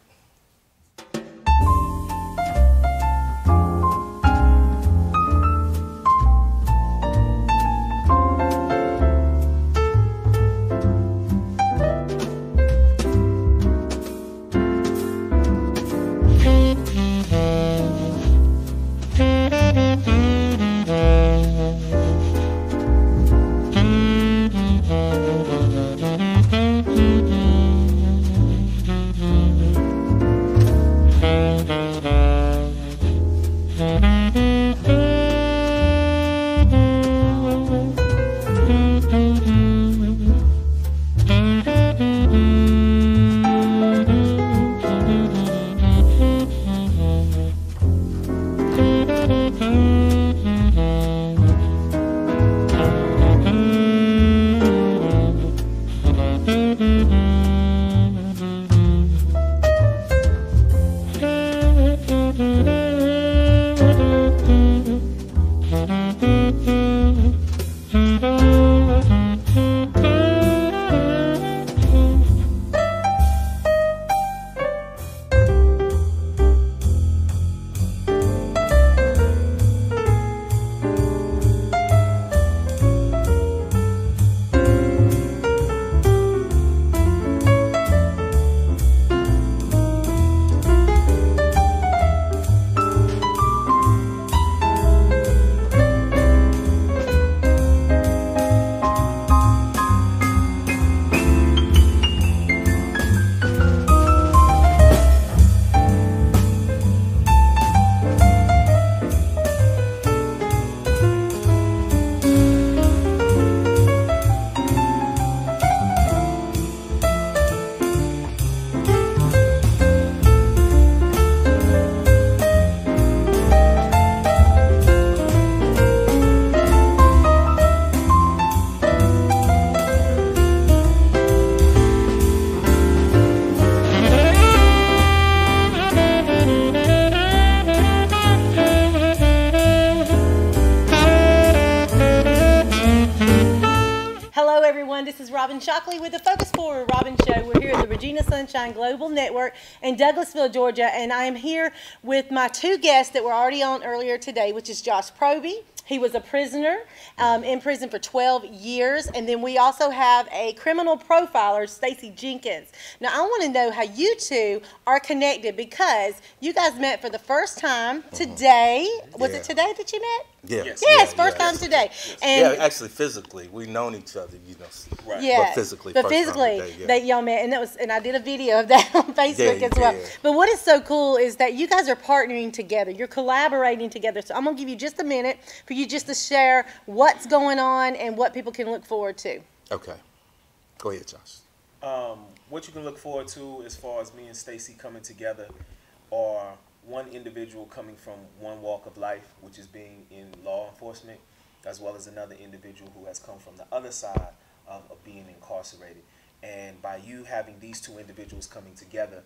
Robin Shockley with the Focus Forward Robin Show. We're here at the Regina Sunshine Global Network in Douglasville, Georgia, and I am here with my two guests that were already on earlier today, which is Josh Proby. He was a prisoner in prison for 12 years. And then we also have a criminal profiler, Stacey Jenkins. Now, I want to know how you two are connected because you guys met for the first time today. Was it today that you met? Yeah. Yes, first time today. And yeah, actually, physically, we've known each other, you know. Right. Yeah, but physically, that y'all met, and I did a video of that on Facebook as well. But what is so cool is that you guys are partnering together. You're collaborating together. So I'm gonna give you just a minute for you just to share what's going on and what people can look forward to. Okay, go ahead, Josh. What you can look forward to as far as me and Stacey coming together are one individual coming from one walk of life, which is being in law enforcement, as well as another individual who has come from the other side of being incarcerated. And by you having these two individuals coming together,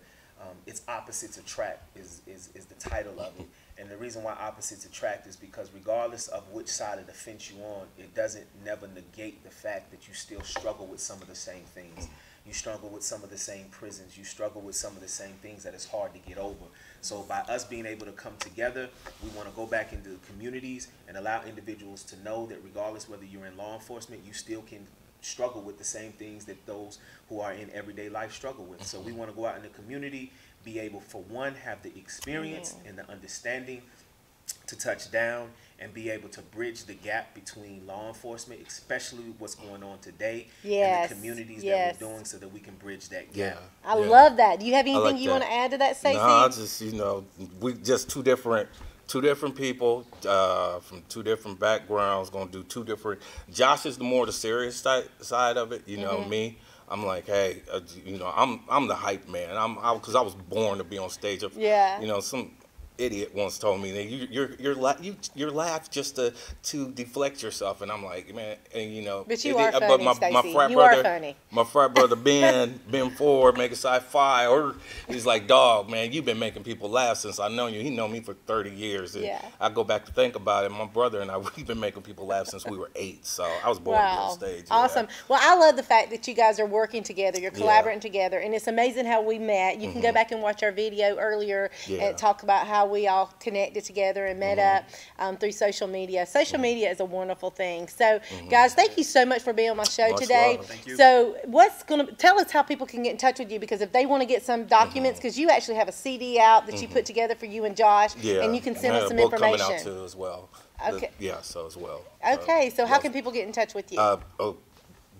it's opposites attract is the title of it. And the reason why opposites attract is because regardless of which side of the fence you're on, it doesn't never negate the fact that you still struggle with some of the same things. You struggle with some of the same prisons. You struggle with some of the same things that it's hard to get over. So by us being able to come together, we want to go back into the communities and allow individuals to know that regardless whether you're in law enforcement, you still can struggle with the same things that those who are in everyday life struggle with. So we want to go out in the community, be able, for one, have the experience and the understanding to touch down and be able to bridge the gap between law enforcement, especially what's going on today, and the communities that we're doing, so that we can bridge that gap. I love that. Do you have anything you want to add to that, Stacey? No, I just, you know, we just two different people from two different backgrounds, going to do two different. Josh is the more the serious side of it, you know. Me, I'm like, hey, you know, I'm the hype man. Because I was born to be on stage. You know, some idiot once told me that you're laugh just to deflect yourself, and I'm like, man, and you know. But you are funny, Stacey. You are funny. My frat brother Ben Ford, make a sci-fi, or he's like, dog, man, you've been making people laugh since I know you. He known me for 30 years, and I go back to think about it. My brother and I, we've been making people laugh since we were 8, so I was born to be on stage. Awesome. Well, I love the fact that you guys are working together. You're collaborating together, and it's amazing how we met. You can go back and watch our video earlier and talk about how we all connected together and met up through social media. Social media is a wonderful thing. So, guys, thank you so much for being on my show today. Thank you. So, tell us how people can get in touch with you, because if they want to get some documents, because you actually have a CD out that you put together for you and Josh, and you can send us some information. Coming out too as well. Okay. So as well. Okay. So, how can people get in touch with you?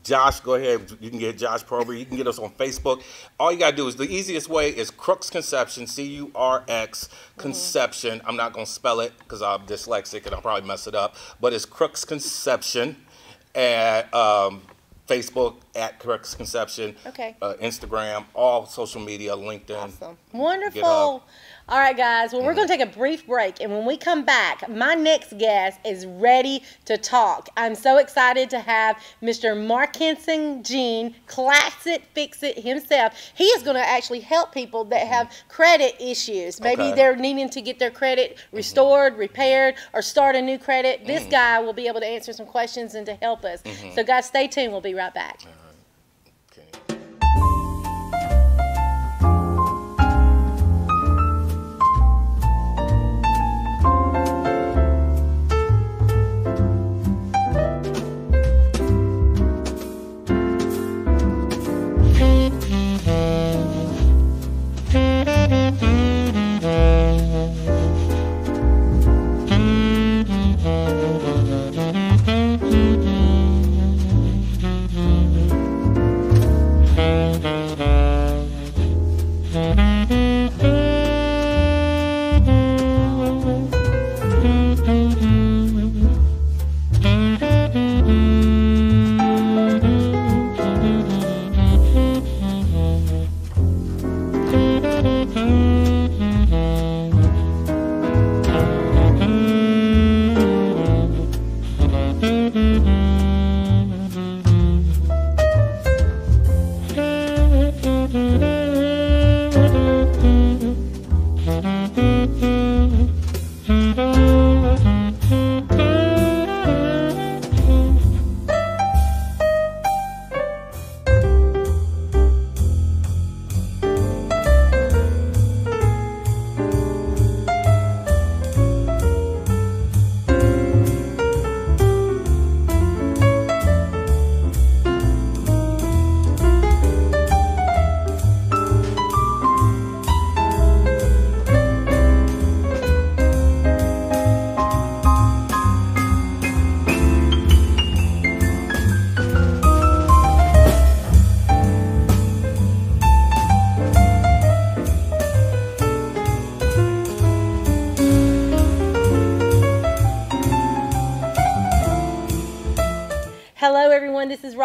Josh, go ahead. You can get Josh Proby. You can get us on Facebook. All you got to do is, the easiest way is Crux Conception, C-U-R-X, Conception. I'm not going to spell it because I'm dyslexic and I'll probably mess it up. But it's Crux Conception at Facebook at Crux Conception. Okay. Instagram, all social media, LinkedIn. Awesome. Wonderful. All right, guys. Well, we're going to take a brief break, and when we come back, my next guest is ready to talk. I'm so excited to have Mr. Markinson Gene, Class It, Fix It himself. He is going to actually help people that have credit issues. Maybe they're needing to get their credit restored, repaired, or start a new credit. This guy will be able to answer some questions and to help us. So, guys, stay tuned. We'll be right back.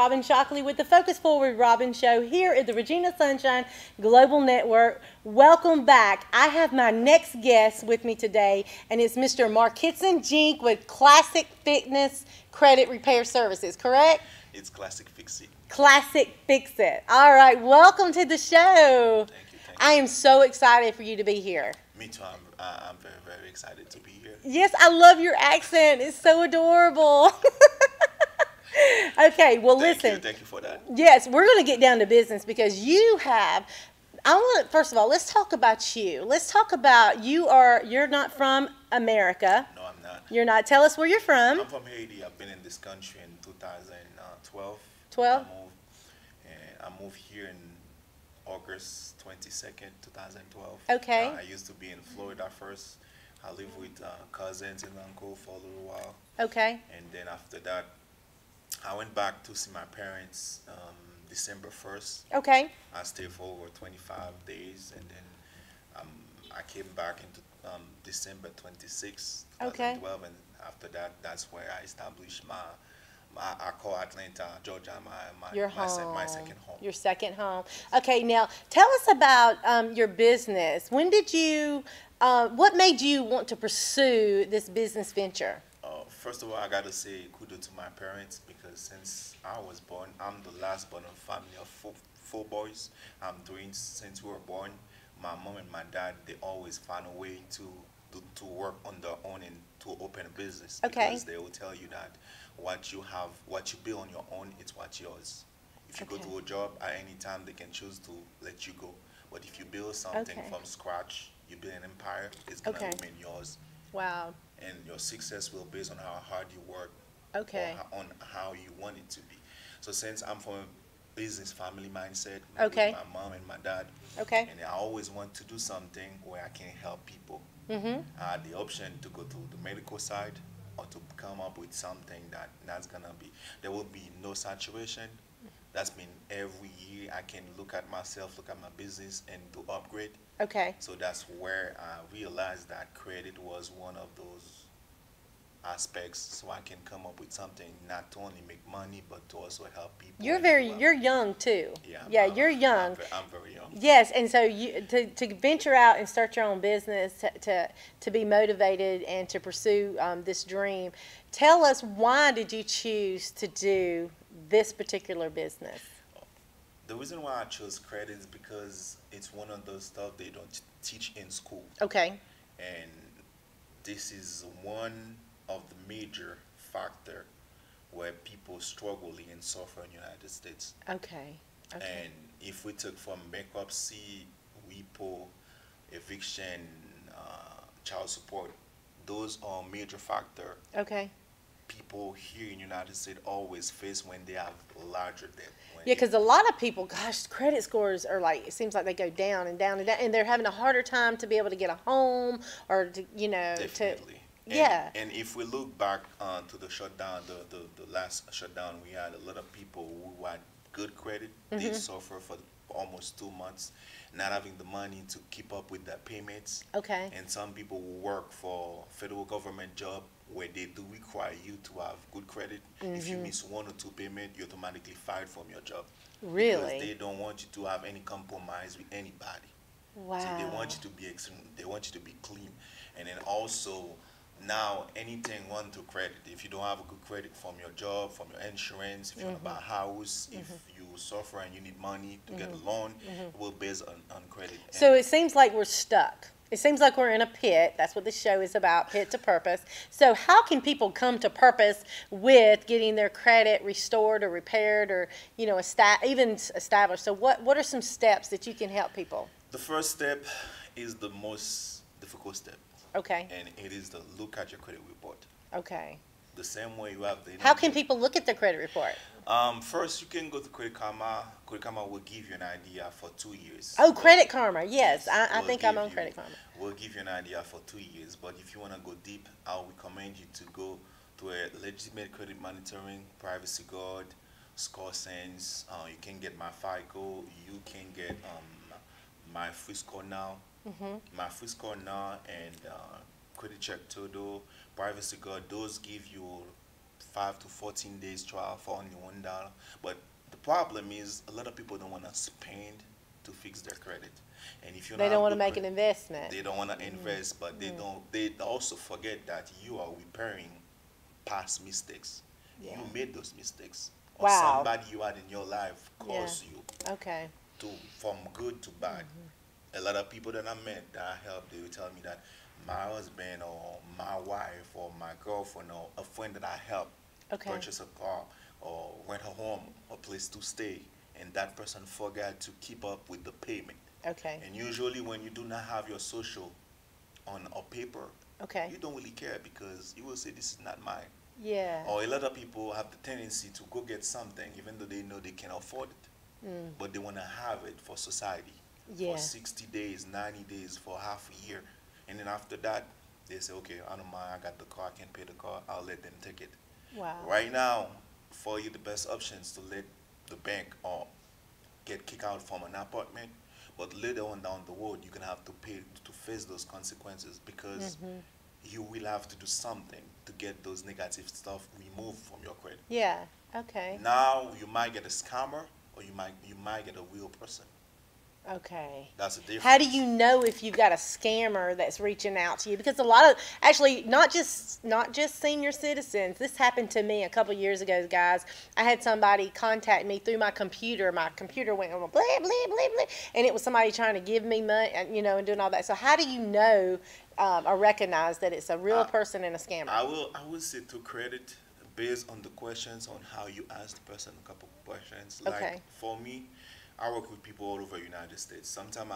Robin Shockley with the Focus Forward Robin Show here at the Regina Sunshine Global Network. Welcome back. I have my next guest with me today, and it's Mr. Mark Hitson Jink with Classic Fitness Credit Repair Services, correct? It's Classic Fix It. Classic Fix It. All right, welcome to the show. Thank you. I am so excited for you to be here. Me too. I'm very, very excited to be here. Yes, I love your accent. It's so adorable. Okay, well, listen. Thank you for that. Yes, we're going to get down to business because you have. First of all, let's talk about you. Let's talk about you're not from America. No, I'm not. You're not. Tell us where you're from. I'm from Haiti. I've been in this country in 2012. 12? I moved here in August 22nd, 2012. Okay. I used to be in Florida first. I lived with cousins and uncle for a little while. Okay. And then after that, I went back to see my parents December 1st. Okay. I stayed for over 25 days, and then I came back into December 26th, 2012, and after that, that's where I established I call Atlanta, Georgia, my second home. Your second home. Okay, now tell us about your business. When did you, what made you want to pursue this business venture? First of all, I got to say kudos to my parents, because since I was born, I'm the last born of a family of four boys. Since we were born, my mom and my dad, they always find a way to work on their own and to open a business. Okay. Because they will tell you that what you build on your own, it's what's yours. If you go to a job at any time, they can choose to let you go. But if you build something from scratch, you build an empire, it's going to remain yours. Wow. And your success will be based on how hard you work, okay, or on how you want it to be. So since I'm from a business family mindset, okay, with my mom and my dad, okay, and I always want to do something where I can help people. Mm-hmm. I had the option to go to the medical side or to come up with something that's gonna be, there will be no saturation. That's been every year I can look at myself, look at my business, and to upgrade. Okay. So that's where I realized that credit was one of those aspects, so I can come up with something not to only make money but to also help people. You're young too. Yeah, you're young. I'm very young. Yes, and so to venture out and start your own business, to be motivated and to pursue this dream. Tell us, why did you choose to do this particular business? The reason why I chose credit is because it's one of those stuff they don't teach in school. Okay. And this is one of the major factor where people struggle and suffer in the United States. Okay. Okay. And if we took from bankruptcy, repo, eviction, child support, those are major factor. Okay. People here in the United States always face when they have larger debt. Yeah, because a lot of people, gosh, credit scores are like, it seems like they go down and down and down, and they're having a harder time to be able to get a home or to, Definitely. And if we look back to the shutdown, the last shutdown, we had a lot of people who had good credit. Mm-hmm. They suffer for almost 2 months, not having the money to keep up with their payments. Okay. And some people who work for federal government job where they do require you to have good credit. Mm-hmm. If you miss 1 or 2 payments, you're automatically fired from your job. Really? Because they don't want you to have any compromise with anybody. Wow. So they want you to be they want you to be clean. And then also, now anything run to credit. If you don't have a good credit from your job, from your insurance, if you want to buy a house, if you suffer and you need money to get a loan, it will based on credit. So it seems like we're stuck. It seems like we're in a pit. That's what this show is about, pit to purpose. So how can people come to purpose with getting their credit restored or repaired or, even established? So what are some steps that you can help people? The first step is the most difficult step. Okay. And it is to look at your credit report. Okay. The same way you have the... How can people look at their credit report? First, you can go to Credit Karma. Credit Karma will give you an idea for 2 years. Oh, Credit Karma. Yes, I think I'm on Credit Karma. We'll give you an idea for 2 years. But if you want to go deep, I would recommend you to go to a legitimate credit monitoring, Privacy Guard, Score Sense. You can get my FICO. You can get my free score now. My free score now and Credit Check Todo, Privacy Guard. Those give you 5 to 14 days trial for only $1. But the problem is a lot of people don't want to spend to fix their credit. And if you They don't want to make an investment. they don't want to invest, but they also forget that you are repairing past mistakes. Yeah. You made those mistakes. Or Wow. somebody you had in your life caused you Okay. to from good to bad. A lot of people that I met that I helped, they would tell me that my husband or my wife or my girlfriend or a friend that I helped Okay. purchase a car or rent a home, a place to stay, and that person forgot to keep up with the payment. Okay. And usually when you do not have your social on a paper, Okay. you don't really care because you will say this is not mine. Yeah. Or a lot of people have the tendency to go get something even though they know they can afford it, but they want to have it for society Yeah. for 60 days, 90 days, for half a year. And then after that, they say, okay, I don't mind, I got the car, I can pay the car, I'll let them take it. Wow. Right now, for you, the best option is to let the bank or get kicked out from an apartment, but later on down the road, you're going to have to pay to face those consequences because you will have to do something to get those negative stuff removed from your credit. Yeah. Okay. Now, you might get a scammer or you might get a real person. Okay. That's the difference. How do you know if you've got a scammer that's reaching out to you? Because a lot of, actually, not just senior citizens. This happened to me a couple years ago, guys. I had somebody contact me through my computer. My computer went on blah, blah, blah, blah, and it was somebody trying to give me money, you know, and doing all that. So how do you know or recognize that it's a real person and a scammer? I will say to credit based on the questions on how you ask the person a couple questions. Okay. Like for me, I work with people all over the United States. Sometimes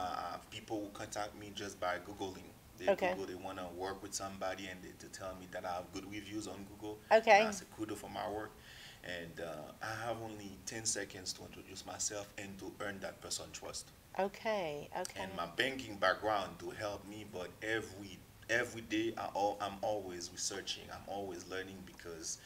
people will contact me just by Googling. They Google, they want to work with somebody and they tell me that I have good reviews on Google. Okay. And I say kudos for my work. And I have only 10 seconds to introduce myself and to earn that person's trust. Okay. Okay. And my banking background to help me, but every day I'm always researching. I'm always learning because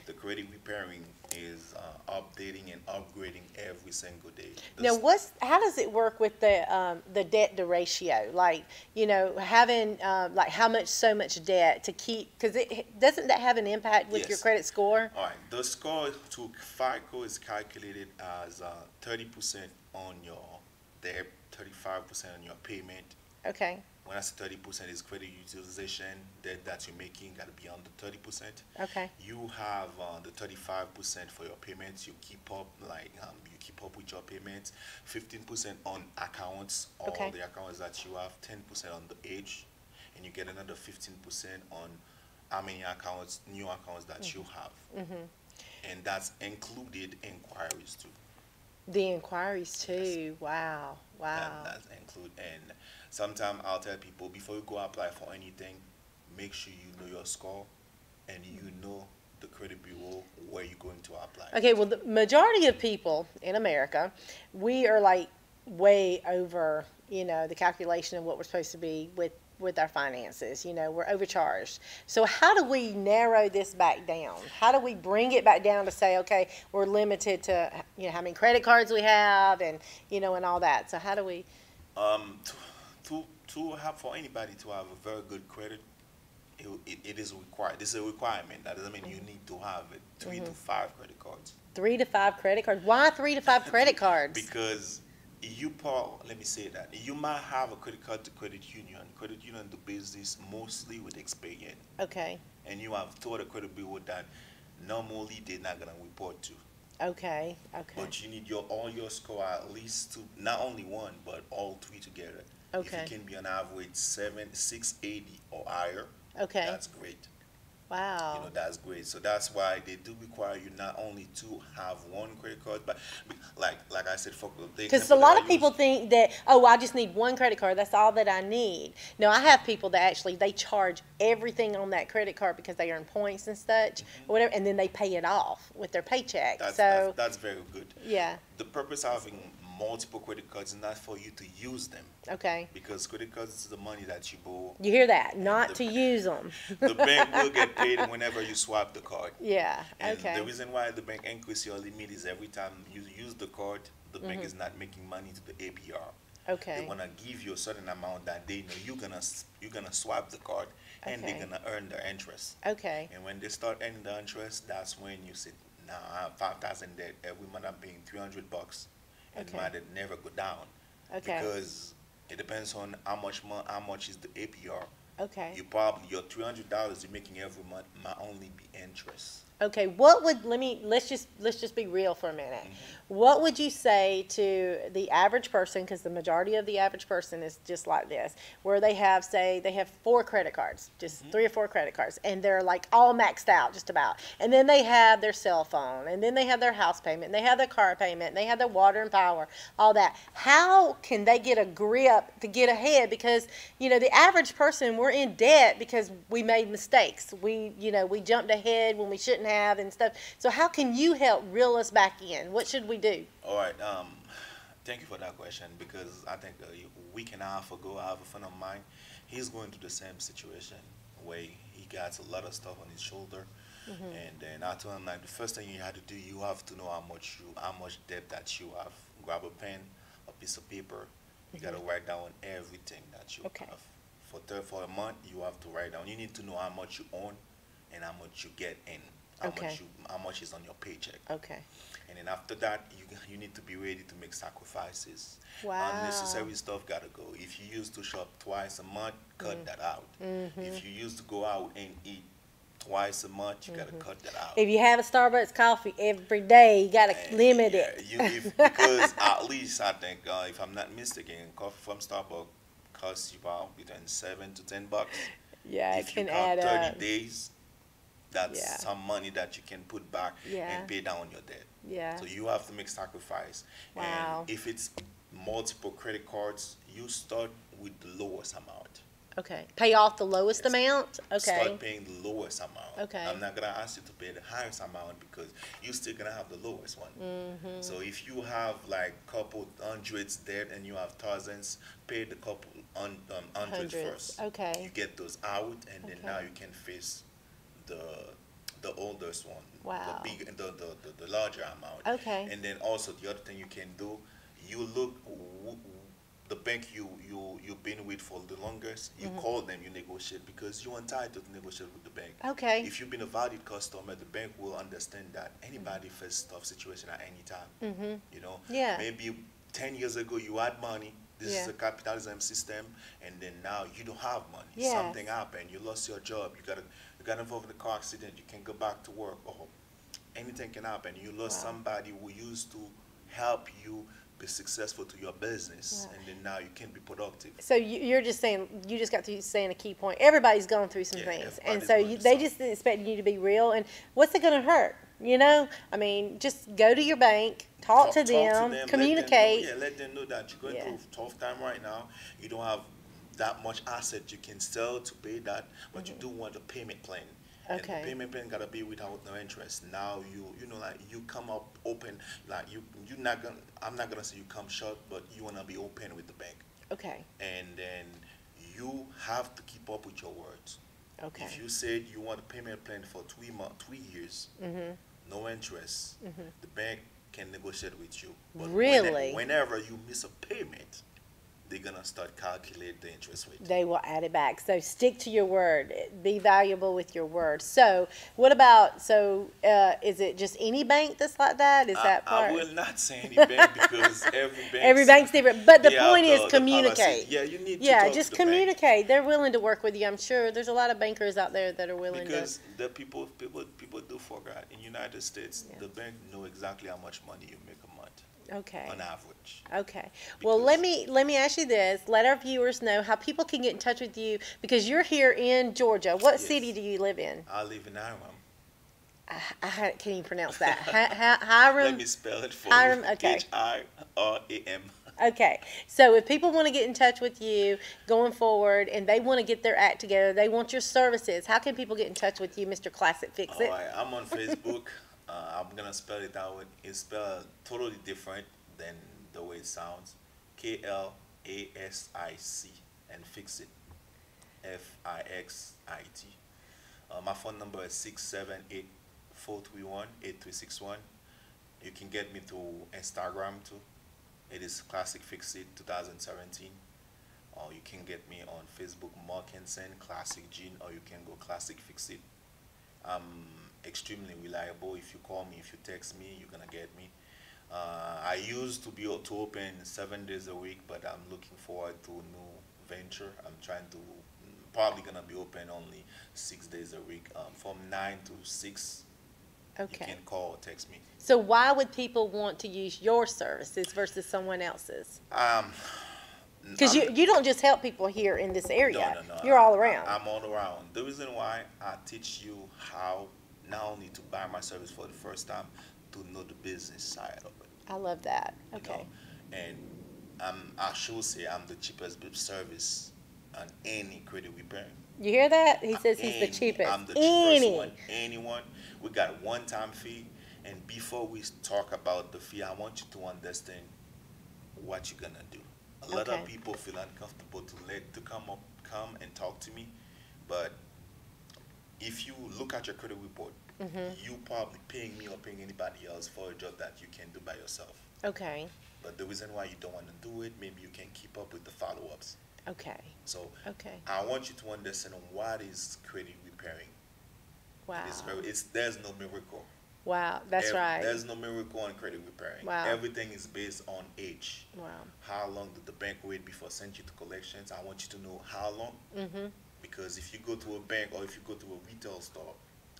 the credit repairing is updating and upgrading every single day. Now, how does it work with the debt to ratio? Like, you know, having like how much so much debt to keep, because doesn't that have an impact with your credit score? All right, the score to FICO is calculated as 30% on your debt, 35% on your payment. Okay. When I say 30% is credit utilization, debt that you're making got to be under 30%. Okay. You have the 35% for your payments. You keep up you keep up with your payments. 15% on accounts, all the accounts that you have. 10% on the age, and you get another 15% on how many accounts, new accounts that you have, and that's included inquiries too. The inquiries too. Yes. Wow. Wow. That's include, and sometimes I'll tell people before you go apply for anything, make sure you know your score and you know the credit bureau where you're going to apply. Okay, well, the majority of people in America, we are like way over, you know, the calculation of what we're supposed to be with our finances. You know, we're overcharged. So how do we narrow this back down? How do we bring it back down to say, okay, we're limited to, you know, how many credit cards we have and, you know, and all that. So how do we? To have, for anybody to have a very good credit, it is required. This is a requirement. That doesn't mean you need to have it. 3 to 5 credit cards. 3 to 5 credit cards. Why 3 to 5 credit cards? Because let me say that you might have a credit card to credit union. Credit union do business mostly with Experian. Okay. And you have two other credit bureau that normally they're not gonna report to. Okay. Okay. But you need all your score at least to not only one but all 3 together. Okay. If it can be on average 680 or higher, okay, that's great. Wow. You know, that's great. So that's why they do require you not only to have one credit card, but like I said, for because a lot of people think that, oh, I just need one credit card. That's all that I need. No, I have people that actually they charge everything on that credit card because they earn points and such, or whatever, and then they pay it off with their paycheck. That's very good. Yeah. The purpose of having multiple credit cards is not for you to use them. Okay. Because credit cards is the money that you borrow. You hear that? Not to use them. The bank will get paid whenever you swap the card. Yeah. And okay. the reason why the bank increase your limit is every time you use the card, the bank is not making money to the APR. Okay. They wanna give you a certain amount that they know you're gonna swipe the card, and they're Okay. gonna earn the interest. Okay. And when they start earning the interest, that's when you say, "Now I have 5,000 debt. Every month I'm paying $300, and Okay. my debt never go down Okay. because it depends on how much is the APR. Okay. You probably your $300 you're making every month might only be interest. Okay, what would let's just be real for a minute. What would you say to the average person, because the majority of the average person is just like this, where they have, say, they have 4 credit cards, just 3 or 4 credit cards, and they're like all maxed out just about. And then they have their cell phone, and then they have their house payment, and they have their car payment, and they have their water and power, all that. How can they get a grip to get ahead? Because, the average person, we're in debt because we made mistakes. We jumped ahead when we shouldn't have and stuff. So how can you help reel us back in? What should we do? All right. Thank you for that question, because I think a week and a half ago, I have a friend of mine. He's going through the same situation where he got a lot of stuff on his shoulder, and then I told him, like, the first thing you have to do, you have to know how much debt that you have. Grab a pen, a piece of paper. You got to write down everything that you Okay. have. For a month, you have to write down. You need to know how much you own and how much you get in. Okay. How much is on your paycheck. Okay. And then after that, you need to be ready to make sacrifices. Wow. Unnecessary stuff gotta go. If you used to shop twice a month, cut that out. If you used to go out and eat twice a month, you gotta cut that out. If you have a Starbucks coffee every day, you got to limit Yeah, it. because at least I think, if I'm not mistaken, coffee from Starbucks costs you about between $7 to $10. Yeah, it If you can count add 30 up. days, that's Yeah. some money that you can put back Yeah. and pay down your debt. Yeah. So you have to make sacrifice. Wow. And if it's multiple credit cards, you start with the lowest amount. Okay. Pay off the lowest Yes. amount? Okay. Start paying the lowest amount. Okay. I'm not gonna ask you to pay the highest amount because you're still gonna have the lowest one. So if you have like couple hundreds debt and you have thousands, pay the couple hundreds Hundreds. first. Okay. You get those out, and then Okay. now you can face the oldest one. Wow. The larger amount. Okay. And then also the other thing you can do, you look the bank you've been with for the longest, you call them, you negotiate, because you're entitled to negotiate with the bank. Okay. If you've been a valued customer, the bank will understand that anybody faces tough situation at any time. Yeah. Maybe 10 years ago you had money. This Yeah. is a capitalism system, and then now you don't have money. Yes. Something happened. You lost your job. You got involved in a car accident. You can't go back to work. Or anything can happen. You lost Wow. somebody who used to help you be successful to your business, Wow. and then now you can't be productive. So you're just saying, you just got through saying a key point. Everybody's going through some Yeah, things. And everybody's so going through they something. just expect you to be real. And what's it going to hurt? I mean, just go to your bank, talk to them, communicate. Let them know that you're going Yeah. through a tough time right now. You don't have that much asset you can sell to pay that, but you do want a payment plan. And Okay. the payment plan gotta be without no interest. Now like you come up open, like you're not gonna. I'm not gonna say you come short, but you wanna be open with the bank, Okay. and then you have to keep up with your words. Okay. If you said you want a payment plan for 3 years, no interest, the bank can negotiate with you. But Really? whenever you miss a payment, they're gonna start calculate the interest rate. They will add it back. So stick to your word. Be valuable with your word. So what about, is it just any bank that's like that? Is that part? I will not say any bank because Every bank's different. But the they have point is the communicate. policy. Yeah, you need to Yeah, talk just to the bank. communicate. They're willing to work with you. I'm sure there's a lot of bankers out there that are willing Because the people do forget. In United States, Yeah. the bank know exactly how much money you make a month to. Okay. on average. Okay. Well, Because- let me ask you this. Let our viewers know how people can get in touch with you because you're here in Georgia. What Yes. city do you live in? I live in Ireland. I can't even pronounce that. Hiram. Let me spell it for Hiram, you. okay. Hiram. Okay, so if people want to get in touch with you going forward and they want to get their act together, they want your services, how can people get in touch with you, Mr. Classic Fix All It? right, I'm on Facebook. I'm gonna spell it out. It's spelled totally different than the way it sounds. KLASIC and Fix It. FIXIT. My phone number is 678-431-8361. You can get me through Instagram too. It is Classic Fix It 2017. Or you can get me on Facebook, Markinson, Classic Gene, or you can go Classic Fix It. I'm extremely reliable. If you call me, if you text me, you're gonna get me. I used to be able to open 7 days a week, but I'm looking forward to a new venture. I'm trying to probably gonna be open only 6 days a week, from 9 to 6. Okay. You can call or text me. So why would people want to use your services versus someone else's? Because you don't just help people here in this area. No. You're all around. I'm all around. The reason why I teach you how not only to buy my service for the first time, to know the business side of it. I love that. Okay. You know? And I should say I'm the cheapest service on any credit repair. You hear that? He says he's the cheapest. I'm the cheapest one. Anyone. We got one-time fee. And before we talk about the fee, I want you to understand what you're gonna do. A lot of people feel uncomfortable to come and talk to me, but if you look at your credit report, you probably paying me or paying anybody else for a job that you can do by yourself. Okay. But the reason why you don't want to do it, maybe you can keep up with the follow-ups. Okay. So okay. I want you to understand what is credit repairing. Wow. There's no miracle. Wow, that's right. There's no miracle on credit repairing. Wow. Everything is based on age. Wow. How long did the bank wait before send you to collections? I want you to know how long. Because if you go to a bank or if you go to a retail store,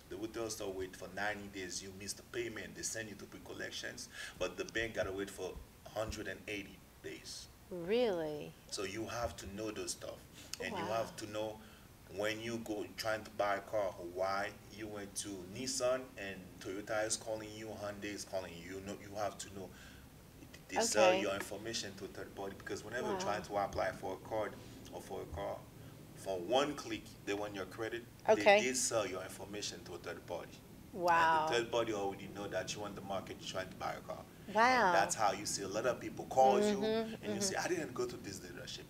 the retail store wait for 90 days, you miss the payment, they send you to pre-collections, but the bank gotta wait for 180 days. Really? So you have to know those stuff. And Wow. you have to know when you go trying to buy a car, why you went to Nissan and Toyota is calling you, Hyundai is calling you. You have to know they sell your information to a third party, because whenever you're trying to apply for a card or for a car, for one click they want your credit. They sell your information to a third party. Wow. And the third party already know that you want the market, you're trying to buy a car. Wow. And that's how you see a lot of people call you and you say, I didn't go to this dealership.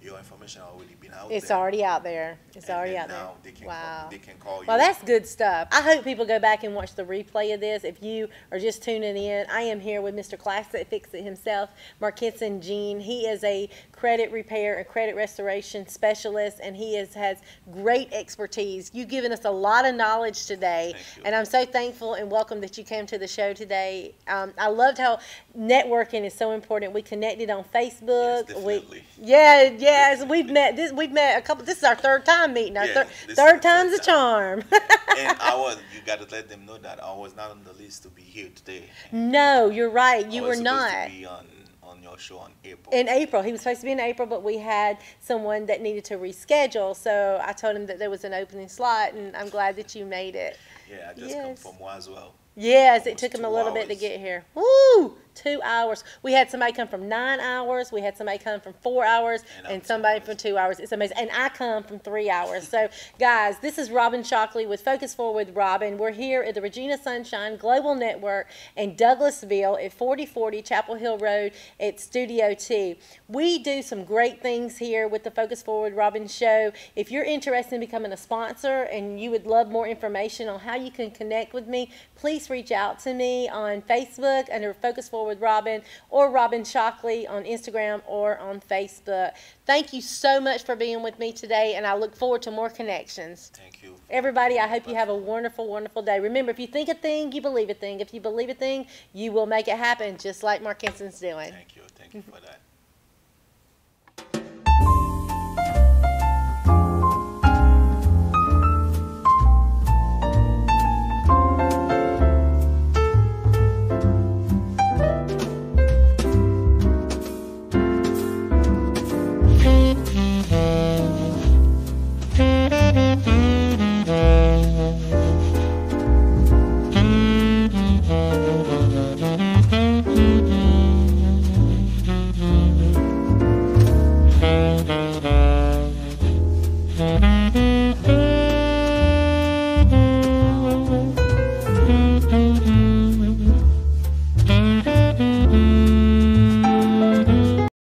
Your information already been out there. It's already out there. It's And already then out there. now they can Wow. they can call you. Well, that's good stuff. I hope people go back and watch the replay of this. If you are just tuning in, I am here with Mr. Classic Fix It himself, Markinson Gene. He is a credit repair and credit restoration specialist, and he has great expertise. You've given us a lot of knowledge today, Thank you. and I'm so thankful and welcome that you came to the show today. I loved how networking is so important. We connected on Facebook. Yes, definitely. Yes, we've met. We've met a couple. This is our third time meeting. Our third time's a charm. And you got to let them know that I was not on the list to be here today. No, you're right. You I were was supposed not. to be on your show in April. In April. He was supposed to be in April, but we had someone that needed to reschedule. So I told him that there was an opening slot, and I'm glad that you made it. Yeah, I just come from as well. Yes, it Almost took him a 2 little bit to hours. get here. Woo! 2 hours. We had somebody come from 9 hours. We had somebody come from 4 hours, and somebody from 2 hours. It's amazing. And I come from 3 hours. So, guys, this is Robin Shockley with Focus Forward with Robin. We're here at the Regina Sunshine Global Network in Douglasville at 4040 Chapel Hill Road at Studio T. We do some great things here with the Focus Forward Robin show. If you're interested in becoming a sponsor and you would love more information on how you can connect with me, please reach out to me on Facebook under Focus Forward with Robin, or Robin Shockley on Instagram or on Facebook. Thank you so much for being with me today, and I look forward to more connections. Thank you. Everybody, I hope you have a wonderful, wonderful day. Remember, if you think a thing, you believe a thing. If you believe a thing, you will make it happen, just like Markinson's doing. Thank you. Thank you for that. Mm-hmm.